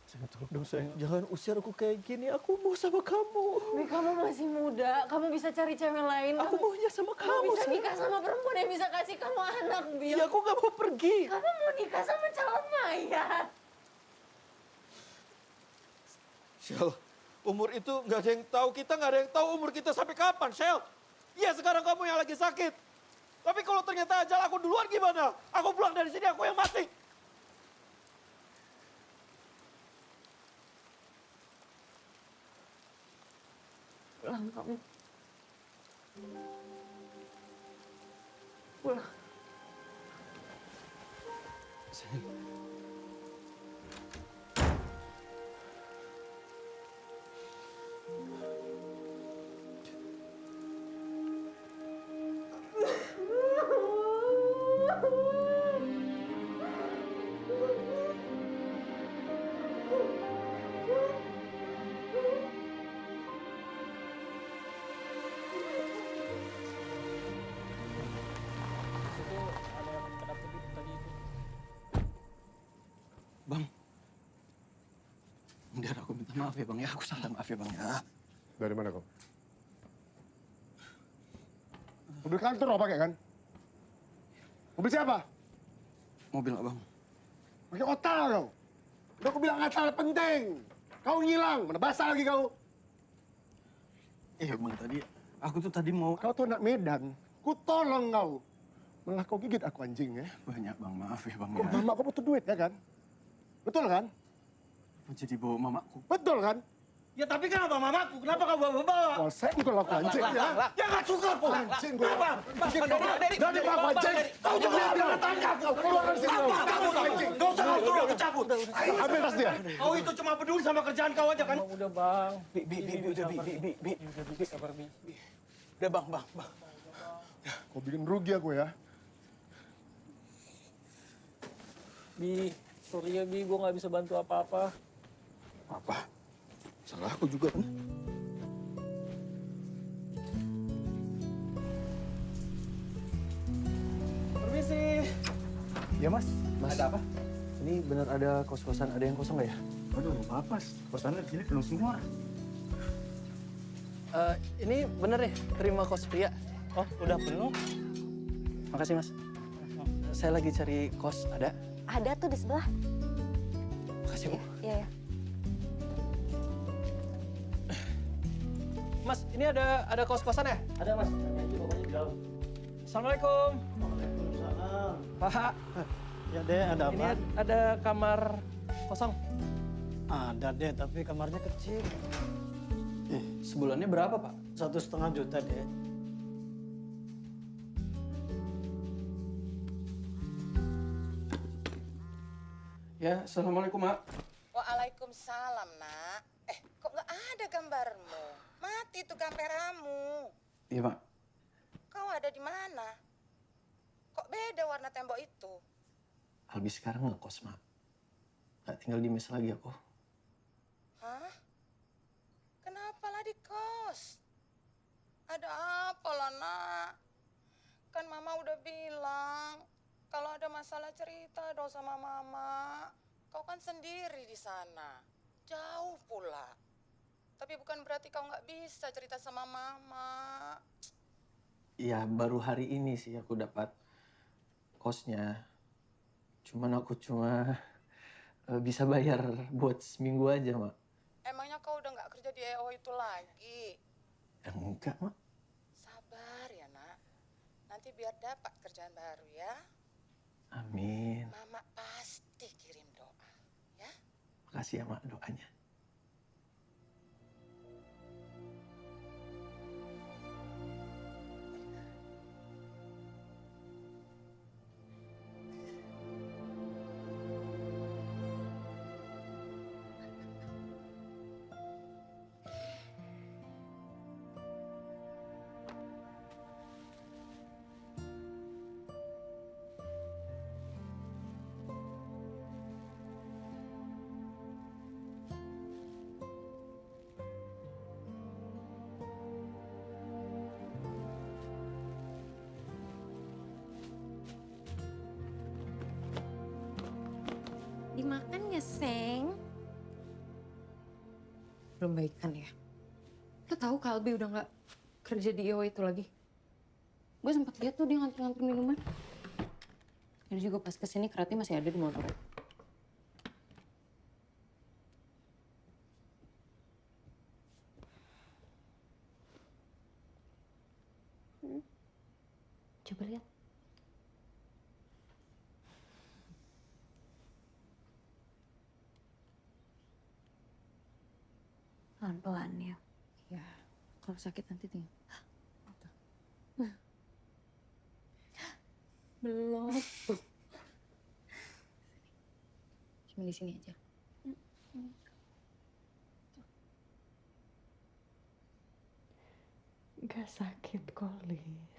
Seng, tolong dong, Seng. Jangan usir aku kayak gini. Aku mau sama kamu. Bi, kamu masih muda. Kamu bisa cari cewek lain. Aku maunya sama Kamu kamu, bisa Seng. nikah sama perempuan yang bisa kasih kamu anak, Bi. Ya, aku nggak mau pergi. Kamu mau nikah sama calon mayat. Shell, umur itu nggak ada yang tahu. Kita nggak ada yang tahu umur kita sampai kapan, Shell. Iya, sekarang kamu yang lagi sakit. Tapi kalau ternyata ajal aku duluan gimana? Aku pulang dari sini, aku yang mati. Pulang kamu. Pulang. Itu ada yang kedap-kedip tadi itu. Bang. Biar aku minta maaf ya, Bang. Ya, aku salah, maaf ya, Bang. Ya. Dari mana kau? Mobil kantor lo pakai kan? Mobil siapa? Mobil Abang. Pakai otak kau. Udah aku bilang nggak salah penting. Kau ngilang, mana basah lagi kau? Iya, Bang. Aku tuh tadi mau... Kau tuh anak Medan. Ku tolong kau. Malah kau gigit aku anjing ya. Banyak, Bang. Maaf ya, Bang. Kok Ya. mama kau butuh duit ya kan? Betul kan? Apa jadi bawa mamaku? Betul kan? Ya tapi kenapa mamaku? Kenapa kau bawa-bawa? Wah, saya bukan laku anjing ya. Ya nggak suka aku. Anjing gue. Kenapa? Dari apa anjing? Kau jangan tanya kau. Keluar dari sini kau. Kamu anjing. Gak usah kau suruh aku cabut. Ambil tas dia. Kau itu cuma peduli sama kerjaan kau aja kan? Udah, Bang. Bi. Sabar, Bi. Udah, Bang. Kau bikin rugi aku ya. Bi, sorry ya, Bi. Gue nggak bisa bantu apa-apa. Apa? Salah aku juga kan? Permisi. Ya mas, Ada apa? Ini benar ada kos-kosan, ada yang kosong nggak ya? Aduh, apa? Kosannya di sini penuh semua. Ini bener nih, terima kos pria. Oh, udah penuh? Makasih mas. Saya lagi cari kos, ada? Ada tuh di sebelah. Makasih bu. Iya, ya. Mas, ini ada kos-kosan ya? Ada, Mas. Nanti pokoknya di dalam. Assalamualaikum. Waalaikumsalam. Pak, Ya deh, ada ini apa? ada kamar kosong. Ada deh, tapi kamarnya kecil. Sebulannya berapa Pak? 1,5 juta deh. Ya, assalamualaikum Mak. Waalaikumsalam. Waalaikumsalam, Nak. Kok nggak ada gambarmu? Mati tuh kameramu. Iya, Mak. Kau ada di mana? Kok beda warna tembok itu? Albi sekarang ngekos, Mak. Gak tinggal di mes lagi aku. Hah? Kenapa lah di kos? Ada apa lah, Nak? Kan Mama udah bilang, kalau ada masalah cerita dong sama Mama. Kau kan sendiri di sana, jauh pula. Tapi bukan berarti kau nggak bisa cerita sama Mama. Iya, baru hari ini sih aku dapat kosnya. Cuman aku cuma bisa bayar buat seminggu aja, Mak. Emangnya kau udah nggak kerja di EO itu lagi? Enggak, Mak. Sabar ya, Nak. Nanti biar dapat kerjaan baru ya. Amin. Mama pasti kirim doa, ya. Makasih ya, Mak, doanya. Dimakan ya, Seng? Belum baikan ya? Lo tahu Kalbi udah nggak kerja di IO itu lagi? Gue sempat lihat tuh dia nganter-nganter minuman. Jadi juga pas kesini Kerati masih ada di motor. Coba lihat. Pelan-pelan ya. Ya, kalau sakit nanti tinggal. Belum. Cuma di sini aja. Gak sakit kok, Lid.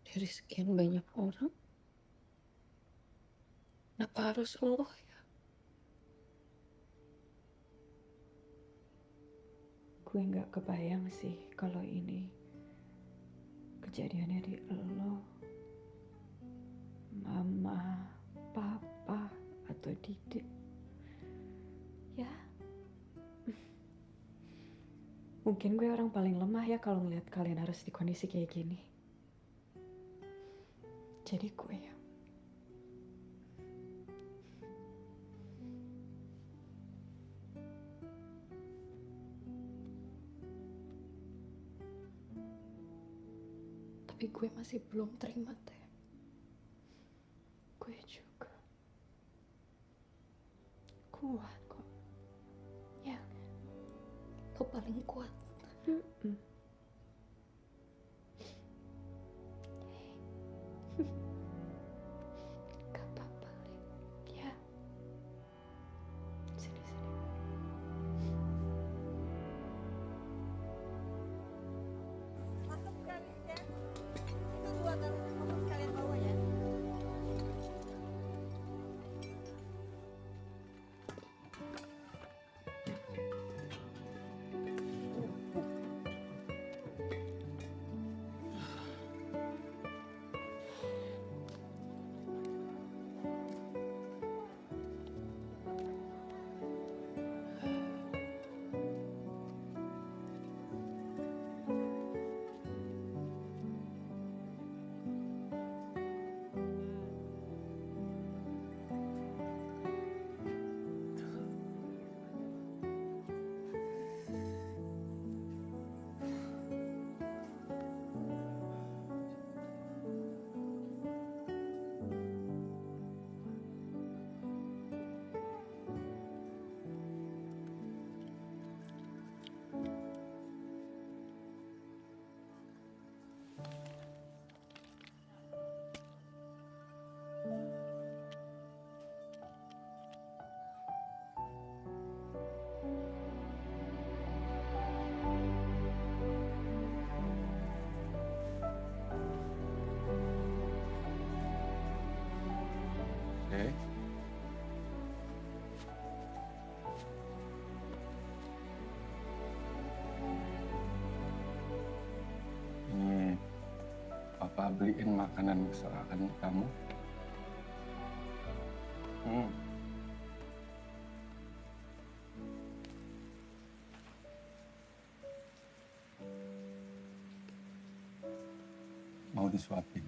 Dari sekian banyak orang, kenapa harus lo ya? Gue nggak kebayang sih kalau ini kejadiannya di lo, Mama, Papa, atau Dide. Ya, mungkin gue orang paling lemah ya kalau ngeliat kalian harus di kondisi kayak gini. Jadi gue ya. Tapi gue masih belum terima, Teh. Gue juga kuat kok. Ya. Lo paling kuat. Gak apa-apa, Lid. Ya. Sini. Masuk kali ya. Itu dua taruh ngomong sekalian bawa ya. beliin makanan kesukaan kamu? Mau disuapin?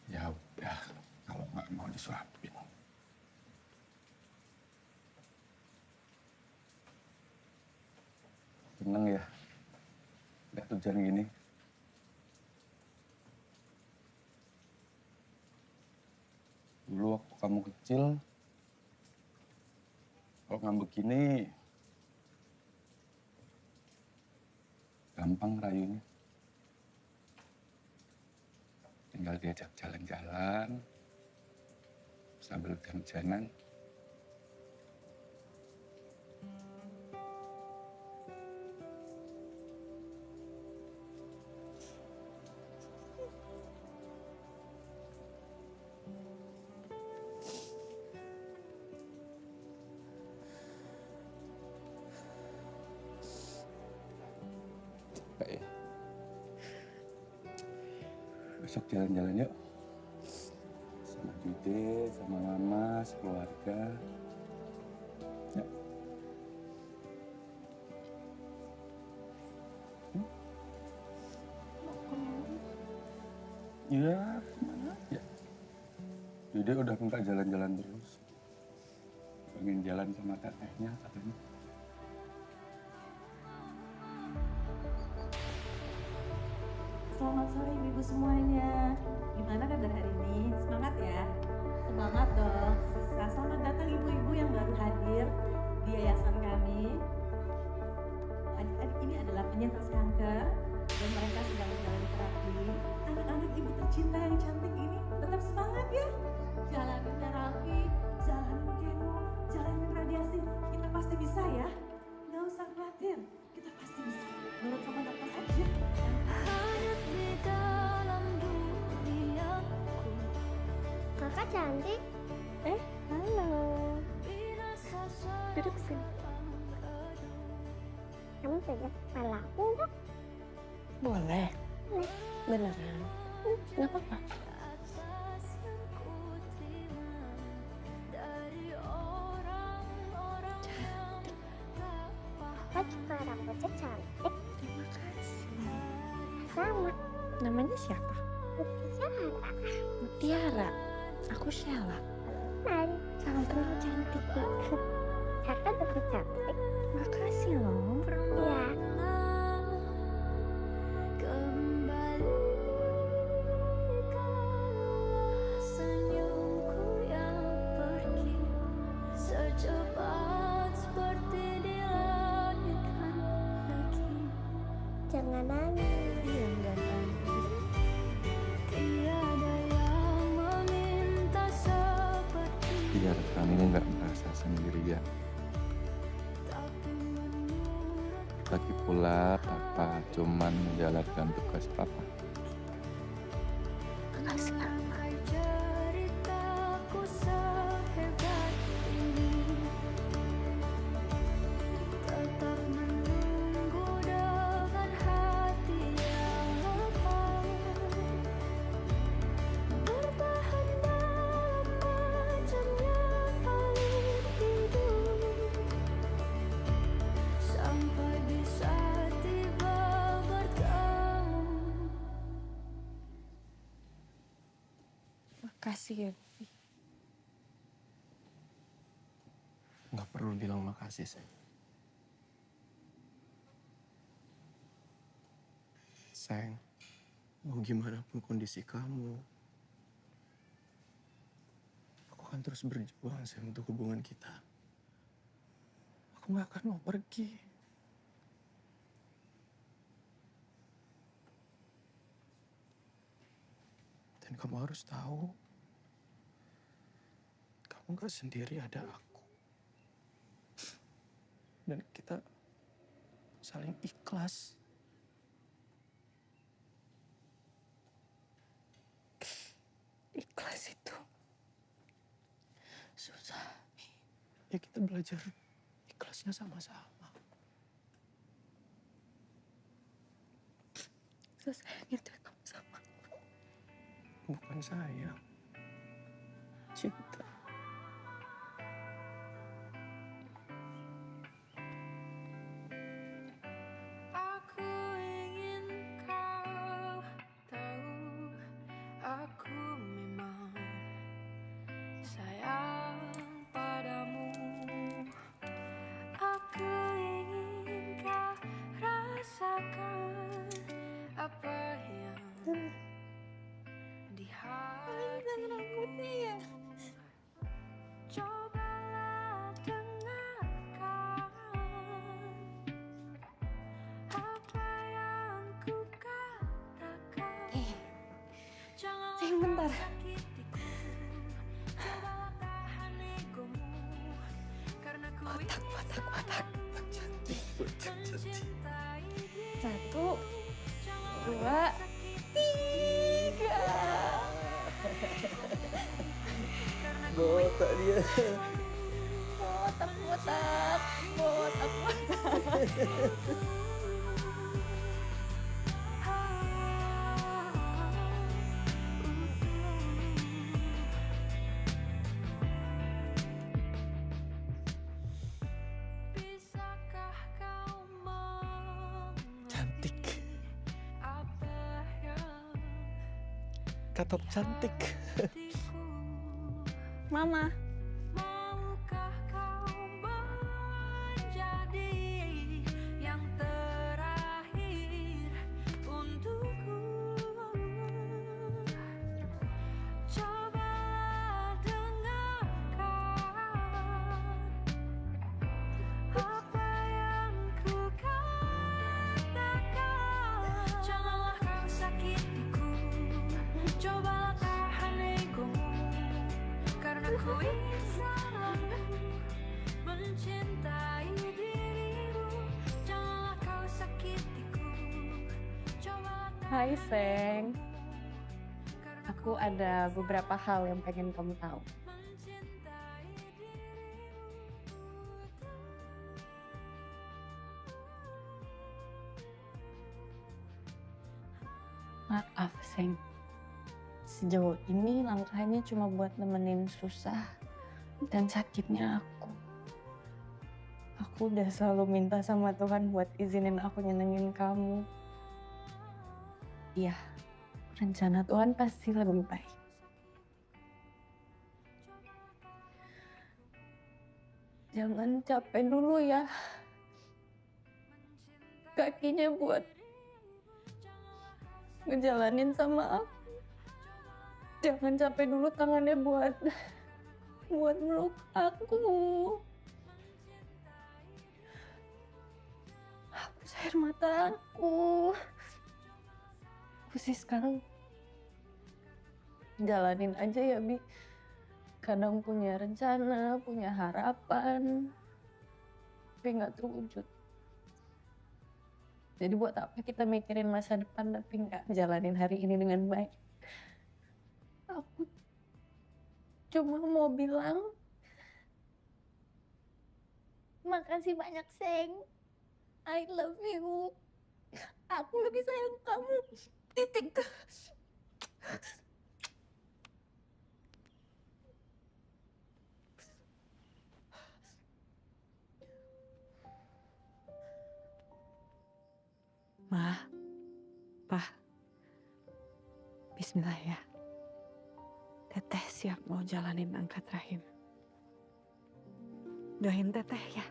Ya udah, kalau nggak mau disuapin. Seneng ya, lihat hujan gini. Dulu waktu kamu kecil, kalau ngambek gini, gampang rayunya. Tinggal diajak jalan-jalan, sambil hujan-hujanan. Baik. Besok jalan-jalan yuk. Sama Jude, sama Mama, sekeluarga. Ya. Iya, kemana aja. Jude udah minta jalan-jalan terus. Pengen jalan sama tetehnya katanya. Selamat sore ibu-ibu semuanya. Gimana kabar hari ini? Semangat ya? Semangat dong. Nah, selamat datang ibu-ibu yang baru hadir di yayasan kami. Adik-adik ini adalah penyintas kanker dan mereka sedang menjalani terapi. Anak-anak ibu tercinta yang cantik ini tetap semangat ya. Jalanin terapi, jalanin kemo, jalanin radiasi. Kita pasti bisa ya. Nggak usah khawatir, kita pasti bisa. Nurut sama dokter aja. Kakak cantik. Halo. Duduk sini. Kamu pegang kepala aku enggak? Boleh. Boleh. Beneran. Nggak apa-apa. Kakak juga rambutnya cantik. Terima kasih. Sama. Namanya siapa? Mutiara. Mutiara. Aku Sheila. Mari. Kamu terlalu cantik. Kakak juga cantik. Makasih loh. Ya. Jangan nangis. Iya, enggak nangis. Biar kamu nggak merasa sendirian. Lagi pula Papa cuman menjalankan tugas Papa. Makasih, Kak. Makasih ya, Bi. Nggak perlu bilang makasih, sayang. Sayang, mau gimana pun kondisi kamu, aku akan terus berjuang, sayang, untuk hubungan kita. Aku nggak akan mau pergi. Dan kamu harus tahu, kamu nggak sendiri, ada aku. Dan kita saling ikhlas. Ikhlas itu susah. Ya kita belajar ikhlas. balasnya sama-sama. Saya gitu kamu sama aku. Bukan sayang. Cinta. Aku ingin kau tahu, aku memang sayang padamu. Aku ingin kau rasakan apa yang di hatiku. Cobalah dengarkan apa yang ku katakan. Janganlah kau sakitiku. Cobalah tahan egomu. Karena ku ingin selalu mencintai dirimu. 1, 2, 3. Botak dia. Botak, botak, botak, botak. Bisakah kau Cantik. apa yang Katop cantik. Mama. maukah kau menjadi yang terakhir untukku? Cobalah dengarkan apa yang ku katakan. Janganlah kau sakitiku. Cobalah tahan egomu. Karena ku ingin selalu mencintai dirimu. Janganlah kau sakitiku. Cobalah Hai, Seng. Aku ada beberapa hal yang pengen kamu tahu. Maaf, Seng. Sejauh ini langkahnya cuma buat nemenin susah dan sakitnya aku. Aku udah selalu minta sama Tuhan buat izinin aku nyenengin kamu. Iya, rencana Tuhan pasti lebih baik. Jangan capek dulu ya. Kakinya buat ngejalanin sama aku. Jangan capek dulu tangannya buat meluk aku. Hapus air mata aku. Aku sih sekarang jalanin aja ya, Bi. Kadang punya rencana, punya harapan, tapi nggak terwujud. Jadi buat apa kita mikirin masa depan tapi nggak jalanin hari ini dengan baik? Aku cuma mau bilang makasih banyak, Seng. I love you. Aku lebih sayang kamu. Titik. Ma, Pa, bismillah ya. Teteh siap mau jalanin angkat rahim. Doain Teteh ya.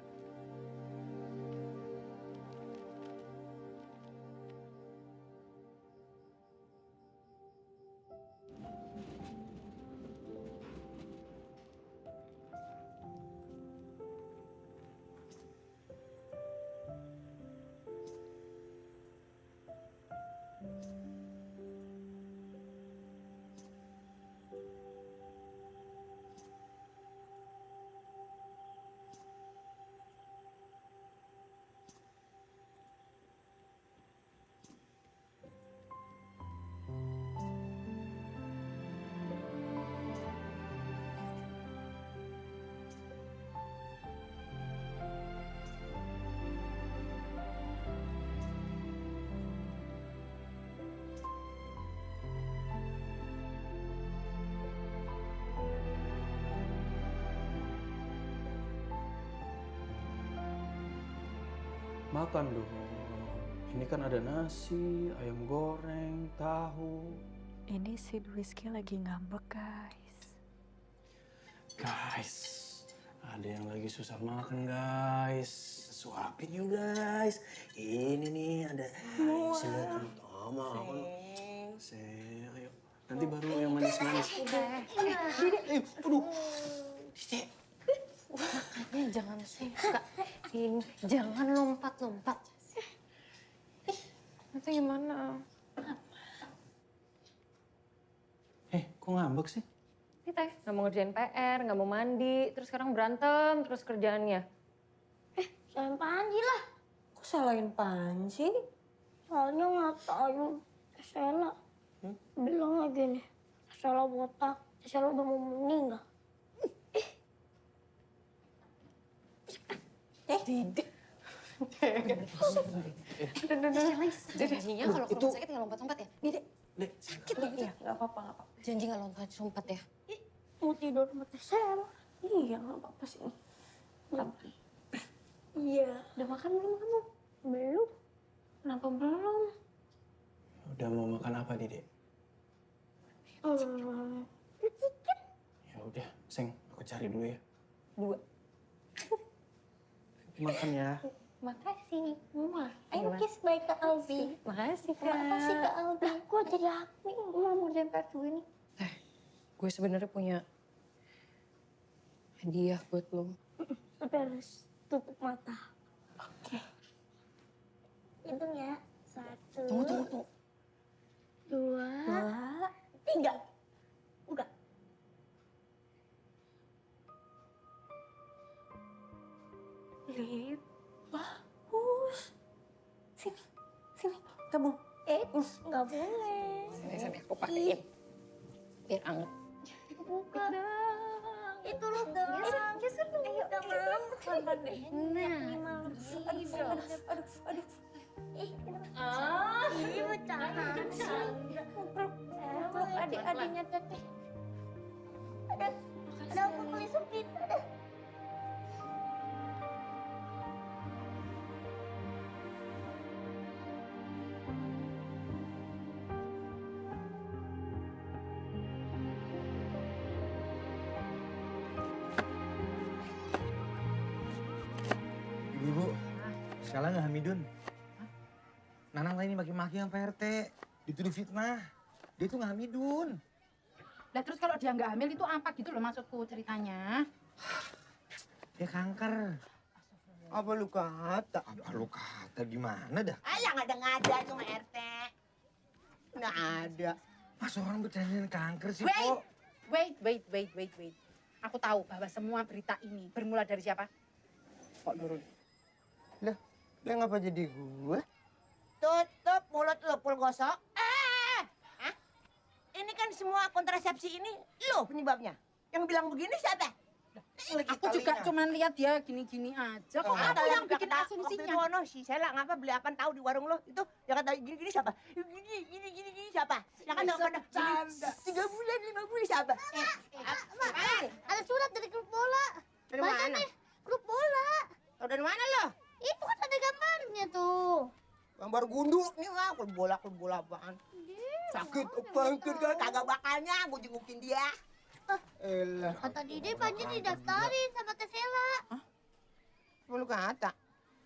Makan dong. Ini kan ada nasi, ayam goreng, tahu. Ini si Rizky lagi ngambek, guys. Guys, ada yang lagi susah makan, guys. Suapin yuk, guys. Ini nih ada semua terutama. Ayo. Nanti baru yang manis-manis. Aduh. Dede. Makanya jangan suka. Jangan lompat-lompat. Nanti gimana? Kok ngambek sih? Ini Teh, nggak mau ngerjain PR, nggak mau mandi, terus sekarang berantem, terus kerjaannya. Salahin Panji lah. Kok salahin Panji? Soalnya ngatain Sela. Bilang lagi nih, Sela botak, Sela udah mau meninggal. Dede. Janjinya kalau ke rumah sakit nggak lompat-lompat ya? Dede, sakit gitu. Iya, nggak apa-apa, nggak apa-apa. Janji nggak lompat-lompat ya? Mau tidur sama Sela. Iya, nggak apa-apa sih. Iya. Udah makan belum kamu? Belum. Kenapa belum? Udah mau makan apa, Dede? Ya udah, Seng, aku cari dulu ya. 2. Makan ya. Makasih. Ayo kiss bye ke Albi. Makasih, Kak. Makasih ke Albi. Gue jadi aku mau ngerjain PR ini. Gue sebenarnya punya hadiah buat lo. Tapi harus tutup mata. Oke. Hitung ya. 1. Tunggu. 2. 3. Udah. Lid, bagus. Sini, kamu. Nggak boleh. Sini, aku pakein. Biar anget. Bukan. Itu lu dong. Geser dulu. Udah malam. Nah. Aduh. Ini bercanda. Peluk adik-adiknya Teteh. Ada aku kulit sempit. Ibu, sekarang nggak Hamidun. Nanang tadi maki-maki sama Pak RT. Dituduh fitnah. Dia tuh nggak Hamidun. Lah terus kalau dia nggak hamil itu apa gitu loh maksudku ceritanya? Dia kanker. Apa lu kata? Apa lu kata gimana dah? Yang ada cuma RT. Nggak ada. Masa orang bercandain kanker sih, Wait, kok? wait. Aku tahu bahwa semua berita ini bermula dari siapa? Kok Nurul? Lah, dia ngapa jadi gue? Tutup mulut lu, pul gosok. Hah? Ini kan semua kontrasepsi ini lo penyebabnya. Yang bilang begini siapa? Aku juga cuma lihat dia gini-gini aja. Kok aku yang bikin asumsinya? Waktu itu si Sela ngapa beli apaan tahu di warung lo? Itu yang kata gini-gini siapa? Gini siapa? Yang kan yang pada 3 bulan, 5 bulan siapa? Ada surat dari klub bola. Dari Baca mana? nih, klub bola. Tahu dari mana lo? Itu kan ada gambarnya tuh. Gambar gunduk nih mah, klub bola apaan? Sakit bangkit kan kagak bakalnya gue jengukin dia. Elah. Kata Dede Panji didaftarin sama Teh Sela. Lu kata?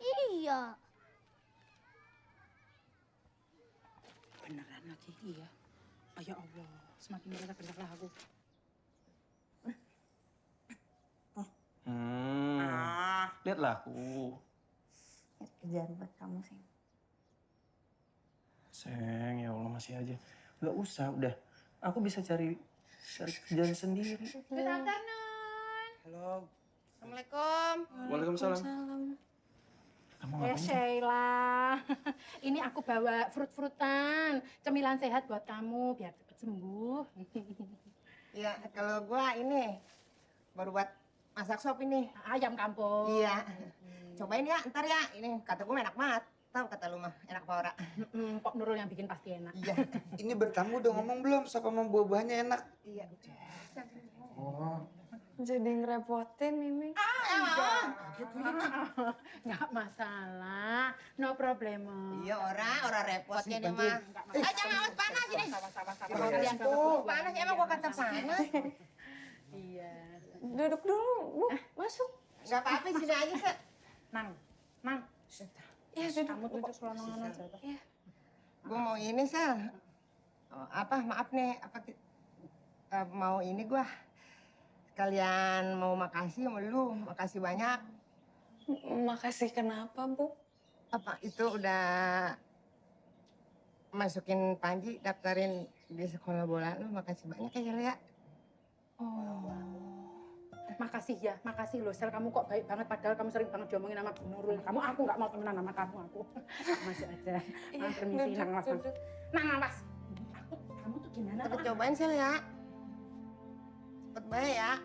Iya. Beneran lagi, iya. Oh, ya Allah, semakin bener-bener aku. Lihatlah aku. Kerjaan buat kamu sih. Seng, ya Allah masih aja. Gak usah, udah. Aku bisa cari kerjaan sendiri. Good afternoon. Halo. Assalamualaikum. Waalaikumsalam. Kamu ngapain sih? Sheila, ini aku bawa fruit-fruitan, cemilan sehat buat kamu biar cepet sembuh. Iya, kalau gua ini baru buat masak sop ini. Ayam kampung. Iya. Cobain ya, ntar ya. Ini kata gua enak banget. Tahu kata lu mah, enak apa ora? Kok Nurul yang bikin pasti enak. Iya. Ini bertamu udah ngomong belum siapa mau buah-buahnya enak? Iya. Oh. Jadi ngerepotin ini. Nggak masalah, no problem. Iya, orang repotnya nih bantuin. mah. Jangan awas panas ini. Sama-sama. Kalian tuh panas, emang gua kata panas. Iya. Duduk dulu, Bu. Masuk. Nggak apa-apa, sini aja, Sek. Mang. Ya, duduk. Kamu tuh kok selonongan aja. Iya. Gua mau ini, Sel. Maaf nih, mau ini gua. Sekalian mau makasih sama lu, makasih banyak. Makasih kenapa, Bu? Itu udah masukin Panji, daftarin di sekolah bola lu, makasih banyak ya, Sel ya. Makasih ya, makasih loh Sel, kamu kok baik banget padahal kamu sering banget diomongin sama Bu Nurul. Aku nggak mau temenan sama kamu, aku. Masuk aja. Permisi, Nang Mas. Nang Mas. Kamu tuh gimana? Cepet cobain, Sel ya. Cepet baik ya.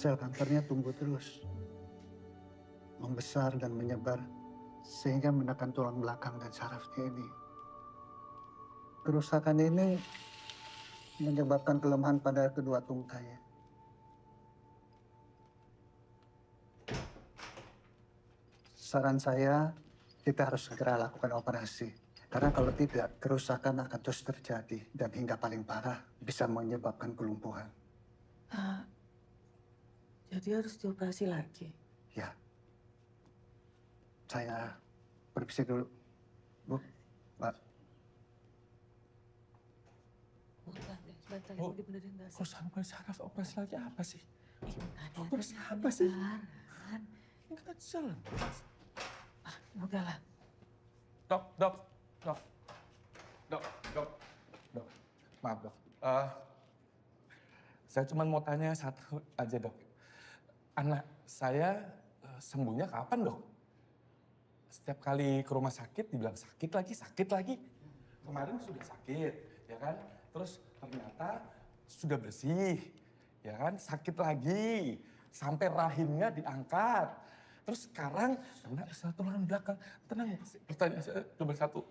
Sel kankernya tumbuh terus, membesar dan menyebar sehingga menekan tulang belakang dan sarafnya ini. Kerusakan ini menyebabkan kelemahan pada kedua tungkanya. Saran saya, kita harus segera lakukan operasi. Karena kalau tidak, kerusakan akan terus terjadi dan hingga paling parah bisa menyebabkan kelumpuhan. Jadi harus dioperasi lagi. Ya. Saya permisi dulu. Bu, Mbak. Sebentar, Bu, dibenerin dasar. kok sampai saraf operasi lagi apa sih? Operasi apa sih? Ini kan jalan. Udahlah. Dok. Maaf, Dok. Saya cuma mau tanya satu aja, Dok. Anak saya sembuhnya kapan, Dok? Setiap kali ke rumah sakit dibilang sakit lagi. Kemarin sudah sakit, ya kan? Terus ternyata sudah bersih, ya kan? Sakit lagi, sampai rahimnya diangkat. Terus sekarang kena tulang belakang. Tenang, pertanyaan saya cuma satu.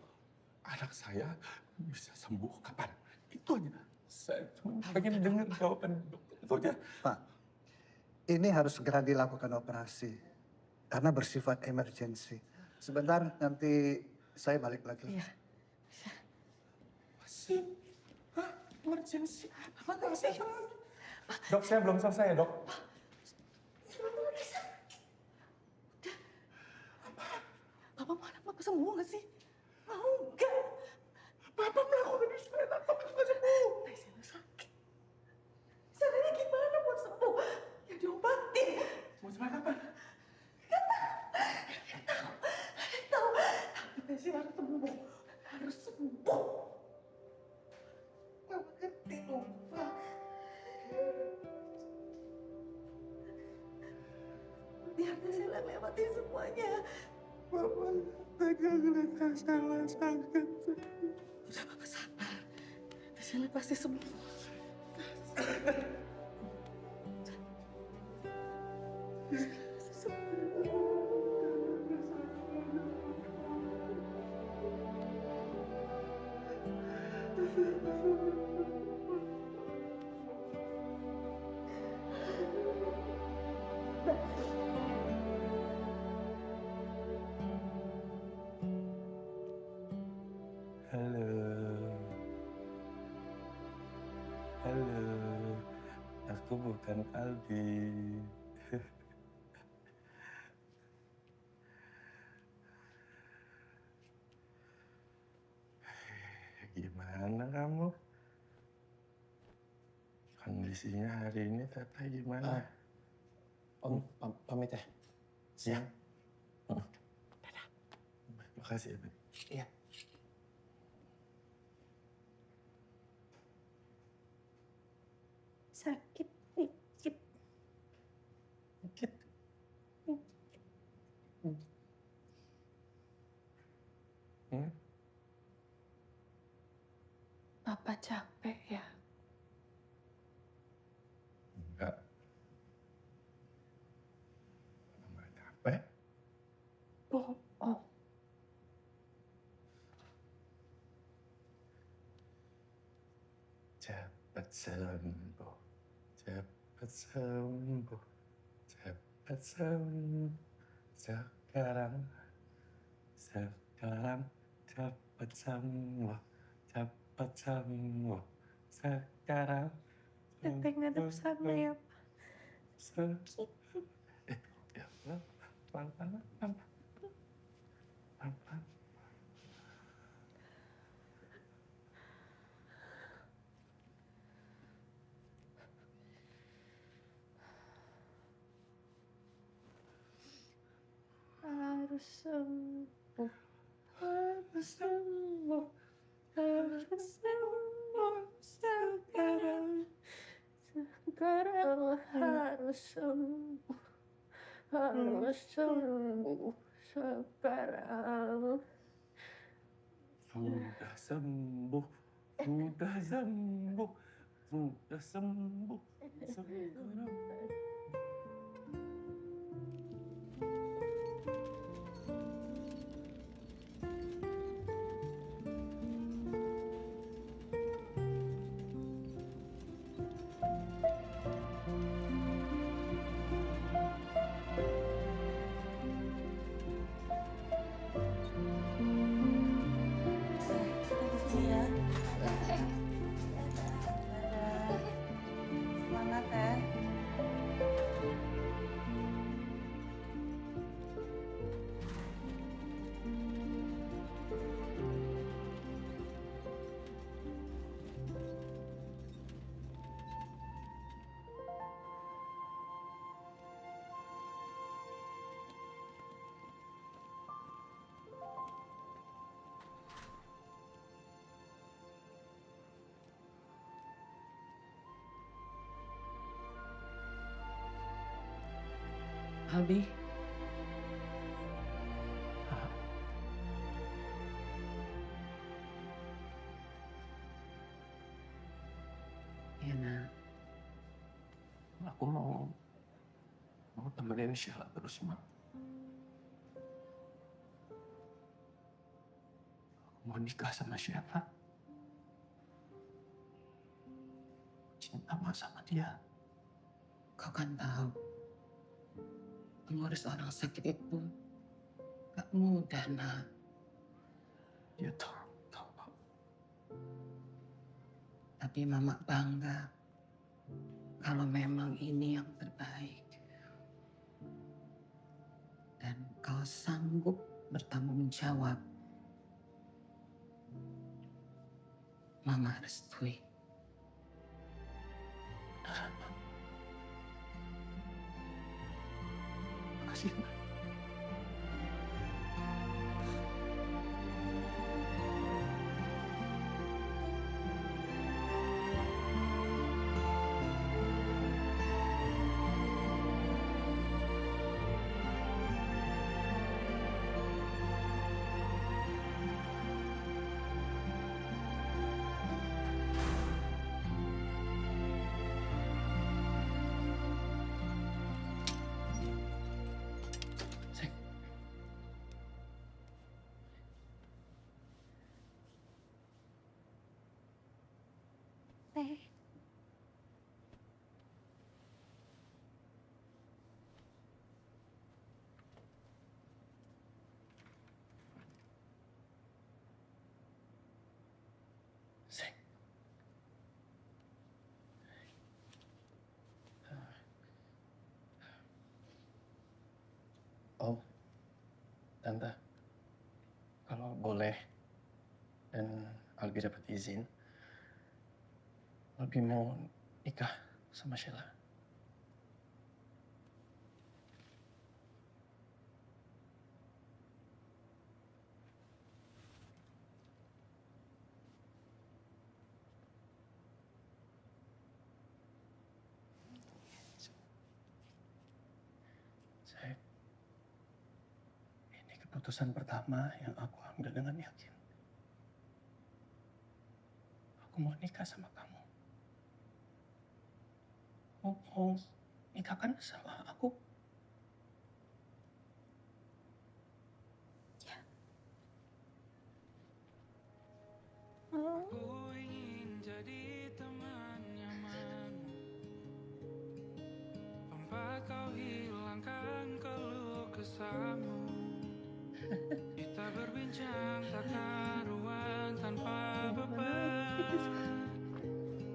Anak saya bisa sembuh kapan? Itu aja. Saya cuma pengen dengar jawaban dokter itu aja. Pak, ini harus segera dilakukan operasi. Karena bersifat emergensi. Sebentar, nanti saya balik lagi. Iya. Masih? Hah? Emergensi? Apa sih? Dok, saya belum selesai ya, Dok. Papa mau anak Papa sembuh nggak sih? Mau nggak? Papa melakukan ini supaya anak Papa nggak sembuh. Naisyah sakit. Caranya gimana buat sembuh? Ya diobatin. Mau sampai kapan? Nggak tahu. Tapi Naisyah harus sembuh. Harus sembuh. Papa ngerti dong, Pak. Biar Naisyah lewatin semuanya. Papa tega ngeliat Kasala sakit. Udah, Papa sabar. Naisyah pasti sembuh. Halo, aku bukan Aldi. Gimana kamu? Kondisi Kondisinya hari ini Teteh gimana? Om, pamit ya. Siang. Makasih ya, Ben. Iya. Sakit dikit. Papa capek ya? Enggak. Enggak capek. Bohong. Cepat sembuh. Cepat sembuh. Cepat sembuh. Sekarang cepat sembuh. Cepat sembuh. Sekarang. Teteh ngadep sana ya, Pak. Ya, pelan-pelan. Harus sembuh. Harus sembuh. Harus sembuh sekarang. Sekarang harus sembuh. Harus sembuh sekarang. Sudah sembuh. Sudah sembuh. Sudah sembuh. Sekarang. Semangat ya. Abi. Iya, Nak. Aku mau temenin Sheila terus, Mak. Aku mau nikah sama Sheila. Cinta Mak sama dia. Kau kan tahu, mengurus orang sakit itu gak mudah, Nak. Ya tahu. Tapi Mama bangga kalau memang ini yang terbaik. Dan kau sanggup bertanggung jawab. Mama restui. Beneran, Mak. Makasih, Mak. Teh. Seng. Om, Tante, kalau boleh dan Albi dapat izin, Albi mau nikah sama Sheila. Saya, ini keputusan pertama yang aku ambil dengan yakin. Aku mau nikah sama kamu. Mau nikahkan sama aku. Aku ingin jadi teman nyamanmu, tempat kau hilangkan keluh kesahmu. Kita berbincang tak karuan tanpa beban,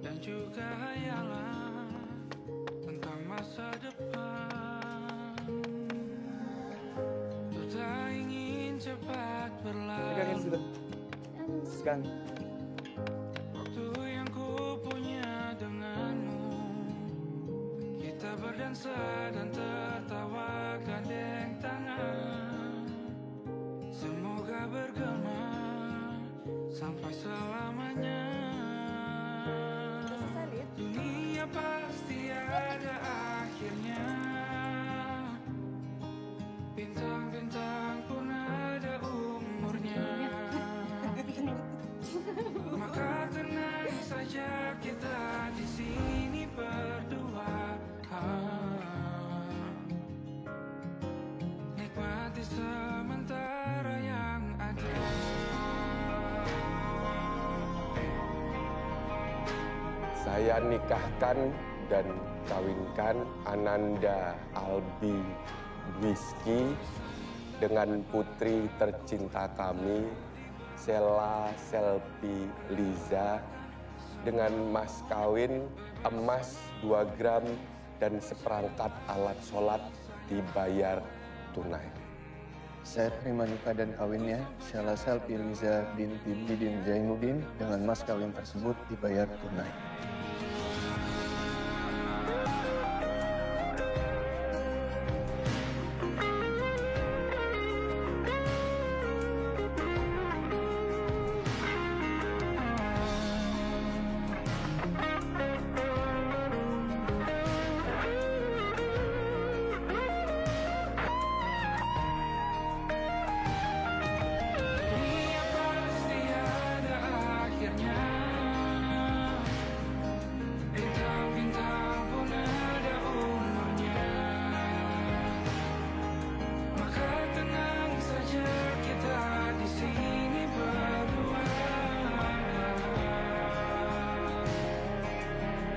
dan juga hayalan tentang masa depan. Ku tak ingin cepat berlalu. Sekarang. Waktu yang ku punya denganmu, kita berdansa dan tertawa gandeng tangan. Semoga bergema sampai selamanya. Dunia pasti ada akhirnya. Bintang-bintang pun ada umurnya. Maka tenang saja kita di sini berdua. Nikmati sementara yang ada. Saya nikahkan dan kawinkan Ananda Albi Dwiski dengan putri tercinta kami, Sheila Selvi Liza, dengan mas kawin emas 2 gram dan seperangkat alat sholat dibayar tunai. Saya terima nikah dan kawinnya Sheila Selvi Liza binti Bidin Zainuddin dengan mas kawin tersebut dibayar tunai. Dunia pasti ada akhirnya. Bintang-bintang pun ada umurnya. Maka tenang saja kita di sini berdua.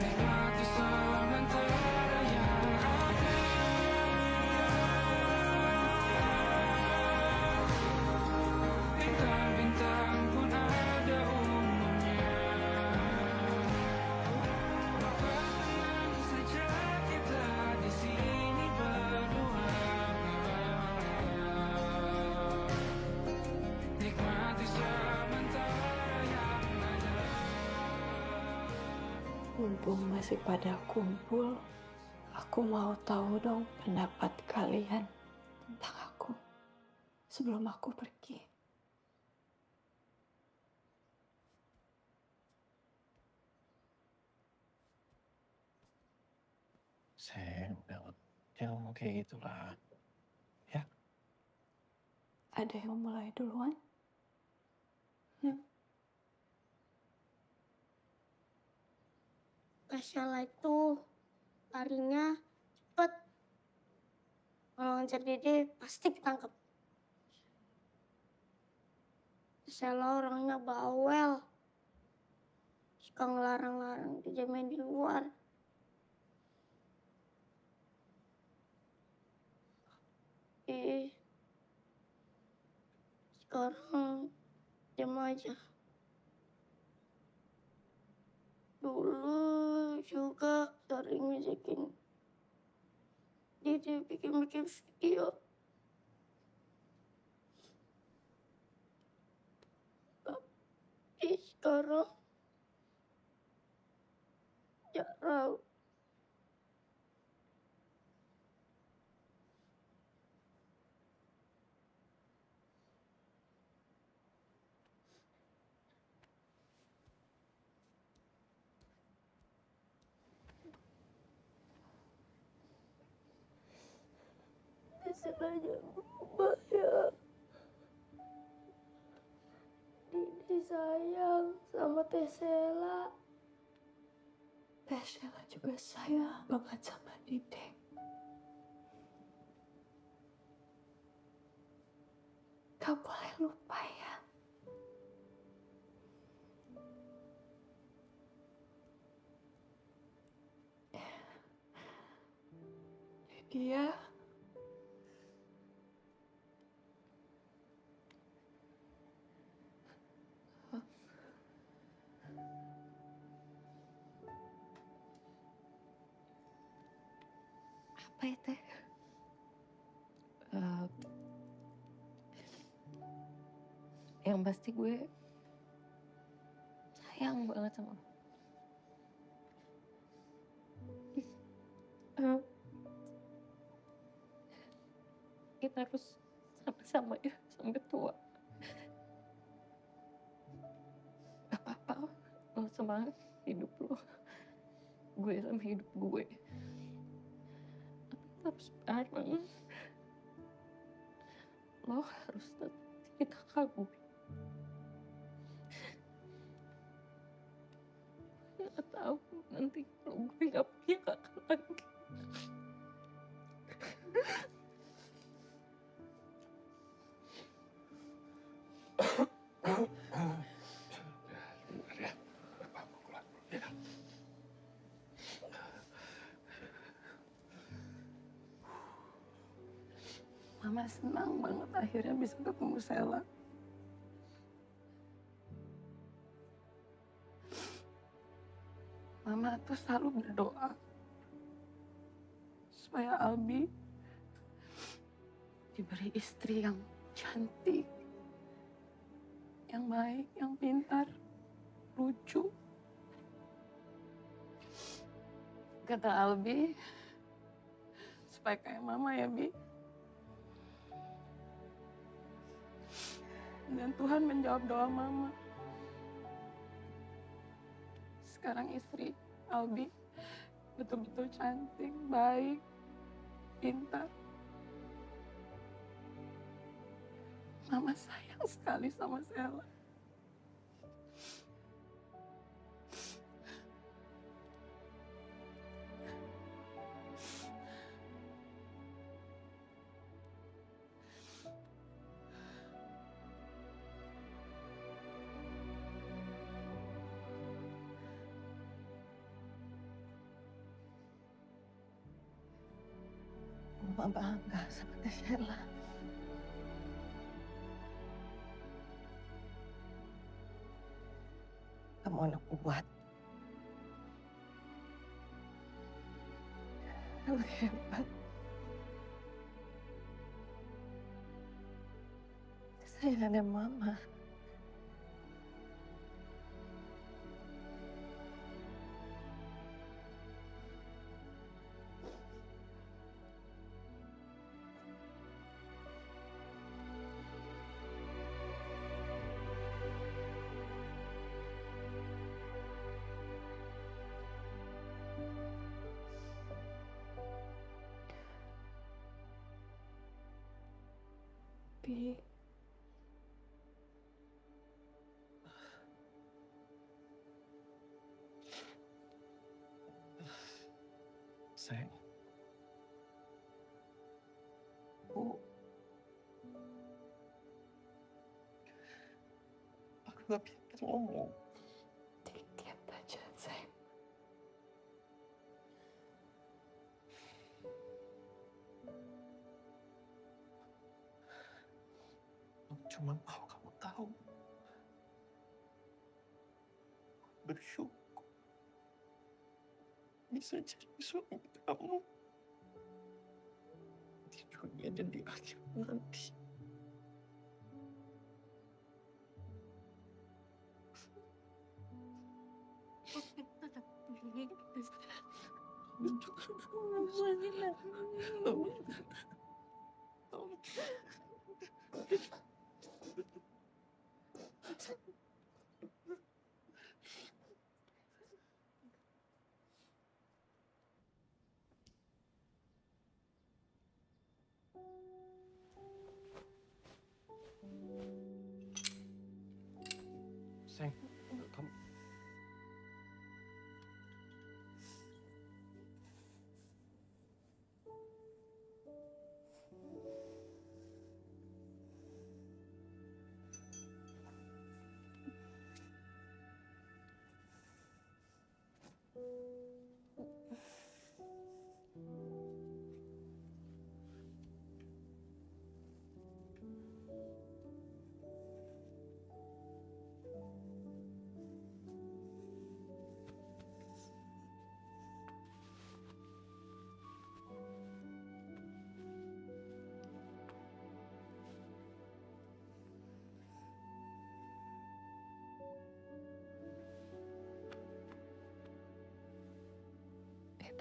Nikmati sementara yang ada. Bintang-bintang pun ada umurnya. Maka tenang saja kita di sini berdua. Nikmati sementara yang ada. Mumpung masih pada kumpul, aku mau tahu dong pendapat kalian tentang aku sebelum aku pergi. Saya jangan ngomong kayak gitulah. Ya, Ada yang mau mulai duluan? Kak Sheila itu larinya cepet. Kalau ngejar Dede pasti ketangkep. Sheila orangnya bawel. Suka ngelarang-larang Dede main di luar. Sekarang diam aja. Dulu juga sering ngejekin Dede bikin-bikin video. Tapi sekarang jarang istilahnya Mbak ya. Didi sayang sama Teh Sela. Teh Sela juga sayang banget sama Didi. Gak boleh lupa ya. Dia apa ya Teh? Yang pasti gue sayang banget sama lo. Kita harus sama-sama ya sampai tua. Gak apa-apa, lo semangat hidup lo. Gue sama hidup gue. Tetap sekarang lo harus tetap jadi kakak gue. Gak tahu nanti kalau gue gak punya kakak lagi. Mama senang banget akhirnya bisa ketemu Sela. Mama tuh selalu berdoa supaya Albi diberi istri yang cantik, yang baik, yang pintar, lucu. Kata Albi, supaya kayak Mama ya, Bi. Dan Tuhan menjawab doa Mama. Sekarang istri Albi betul-betul cantik, baik, pintar. Mama sayang sekali sama Sela. Mama bangga sama Teh Sela. Kamu anak kuat. Kamu hebat. Kesayangannya Mama. Bi. Sayang. Aku gak bisa ngomong. Dikit aja, sayang. Aku cuma mau kamu tahu. Bersyukur bisa jadi suami kamu di dunia dan di akhirat nanti. Sayang, kamu...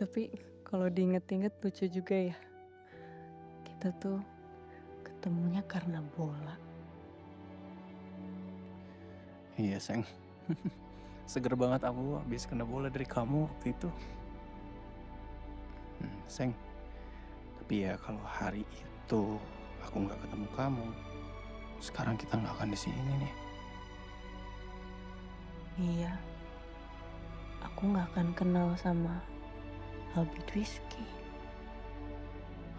Tapi kalau diinget-inget lucu juga ya. Kita tuh ketemunya karena bola. Iya, Seng. Seger banget aku habis kena bola dari kamu waktu itu. Seng, tapi ya kalau hari itu aku nggak ketemu kamu, sekarang kita nggak akan di sini nih. Iya. Aku nggak akan kenal sama Albi Dwiski.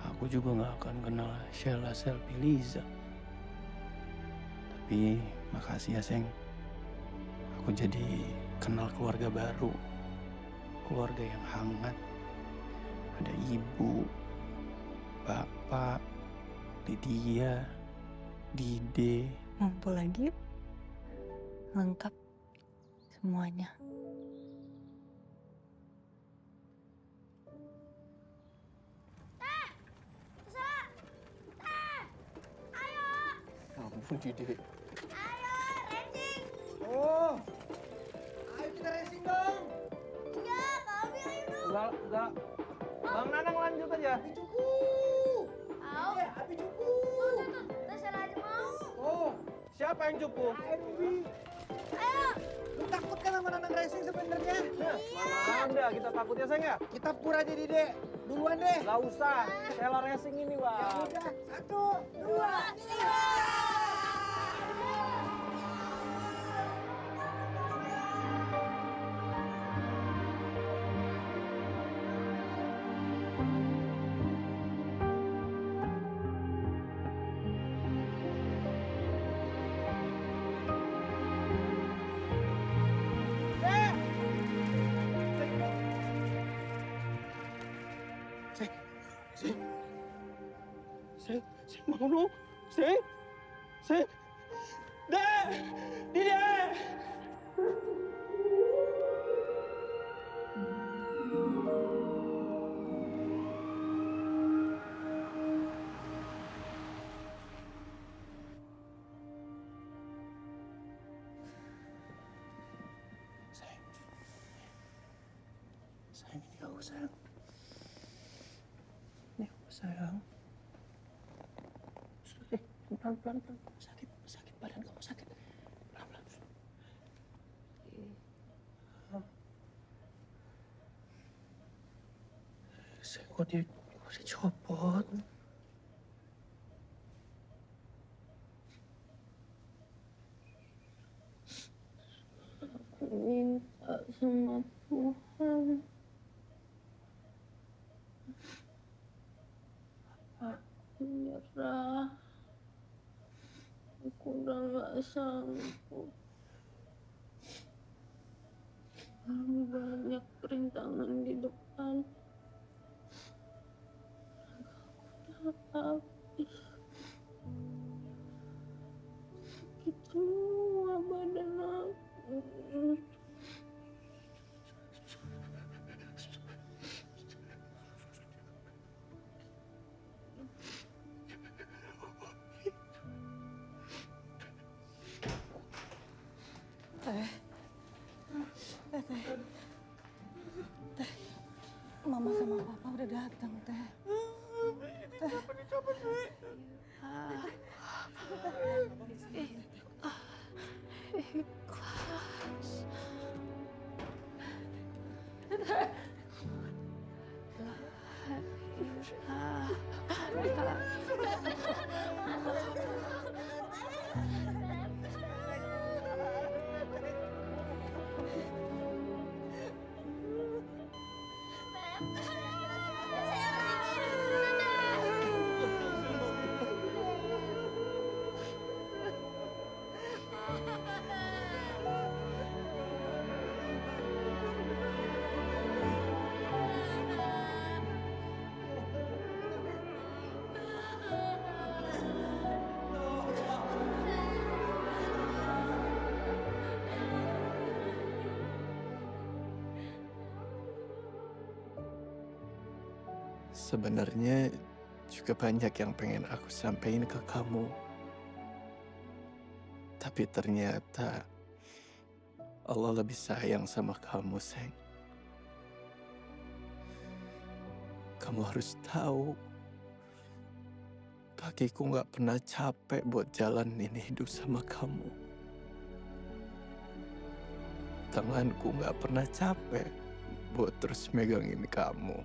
Aku juga nggak akan kenal Sheila Selvi Liza. Tapi makasih ya, Seng. Aku jadi kenal keluarga baru. Keluarga yang hangat. Ada ibu, bapak, Lydia, Dide. Ngumpul lagi yuk. Lengkap semuanya. Ampun, Dide. Oh, ayo kita racing dong. Iya, kami ayo dong. Enggak. Bang Nanang lanjut aja. Api cuku. Mau? Iya, api cuku. Tuh, terserah aja mau. Oh, siapa yang cupu? Ayo. Lu takut kan sama Nanang racing sebenarnya? Mana ada kita takutnya, Seng ya? Kita pura aja, Dide. Duluan deh. Gak usah. Sheila Racing ini, Ya Bang. udah, 1, 2, 3. Seng bangun dong. Seng. Dek! Dide! Sayang, ini aku sayang. Ini aku sayang. Pelan-pelan. Sakit. Badan kamu sakit. Pelan-pelan. Kok dicopot? Aku minta sama Tuhan. Aku nyerah. Aku udah gak sanggup. Terlalu banyak rintangan di depan. Aku udah habis. Sakit semua badan aku. Teh, Mama sama Papa udah datang, Teh. Dicopot, Dwi. Ikhlas. Sebenarnya juga banyak yang pengen aku sampaikan ke kamu. Tapi ternyata Allah lebih sayang sama kamu, sayang. Kamu harus tahu, kakiku gak pernah capek buat jalanin hidup sama kamu. Tanganku gak pernah capek buat terus megangin kamu.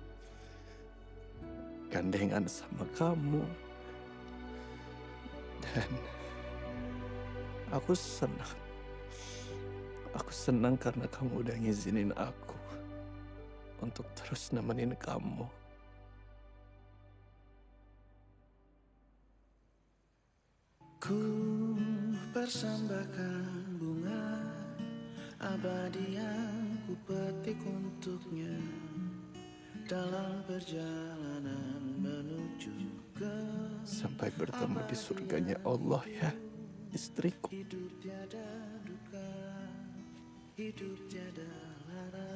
Gandengan sama kamu. Dan aku senang. Aku senang karena kamu udah ngizinin aku untuk terus nemenin kamu. Ku persembahkan bunga abadi yang ku petik untuknya dalam perjalanan menuju ke sampai bertemu di surganya Allah ya, istriku. Hidup tiada duka, hidup tiada lara.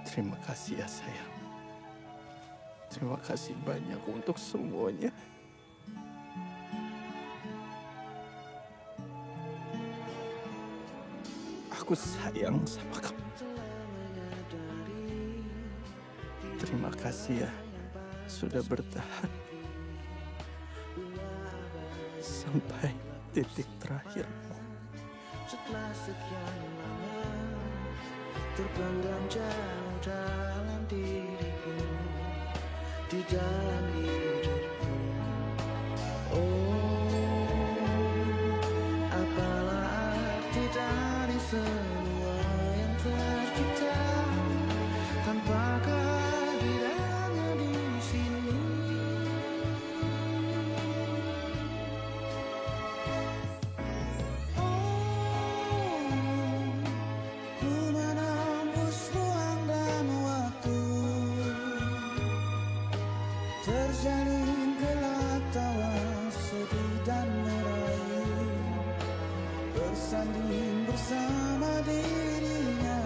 Terima kasih ya sayang. Terima kasih banyak untuk semuanya. Aku sayang sama kamu. Terima kasih ya sudah bertahan sampai titik terakhir. Setelah sekian lama terpendam jauh dalam diriku, di dalam hidupku. Oh, apalah arti dari semua yang tercipta tanpa kehadirannya di sini. Ku menembus ruang dan waktu, terjalin gelap tawa sedih dan merayu, bersanding bersama dirinya.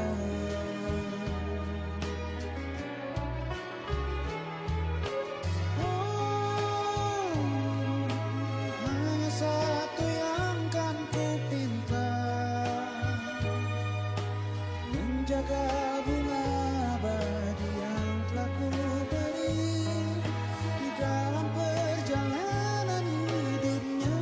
Oh, hanya satu yang kan ku pinta, menjaga bunga abadi yang telah ku beri di dalam perjalanan hidupnya.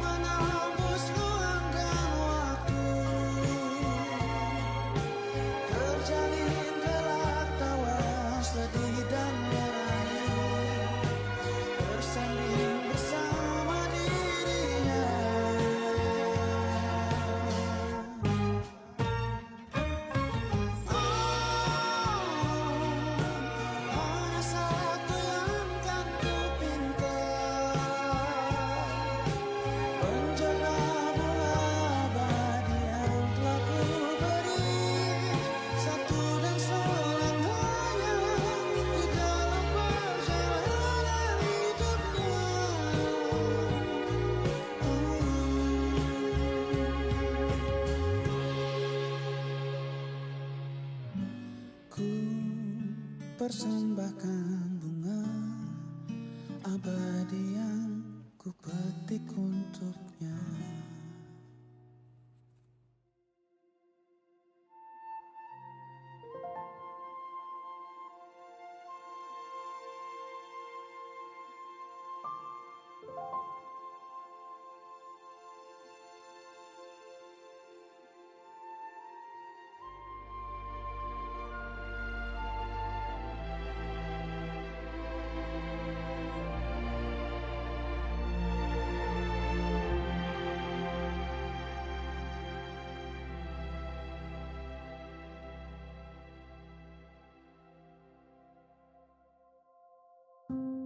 Menembus ruang dan waktu, terjalin gelak tawa sedih dan merayu, bersanding bersama dirinya. Hanya satu yang kan ku pinta, menjaga bunga abadi yang telah ku beri, satu dan selamanya di dalam perjalanan hidupnya. Ku persembahkan bunga abadi yang ku petik untuknya. Pak.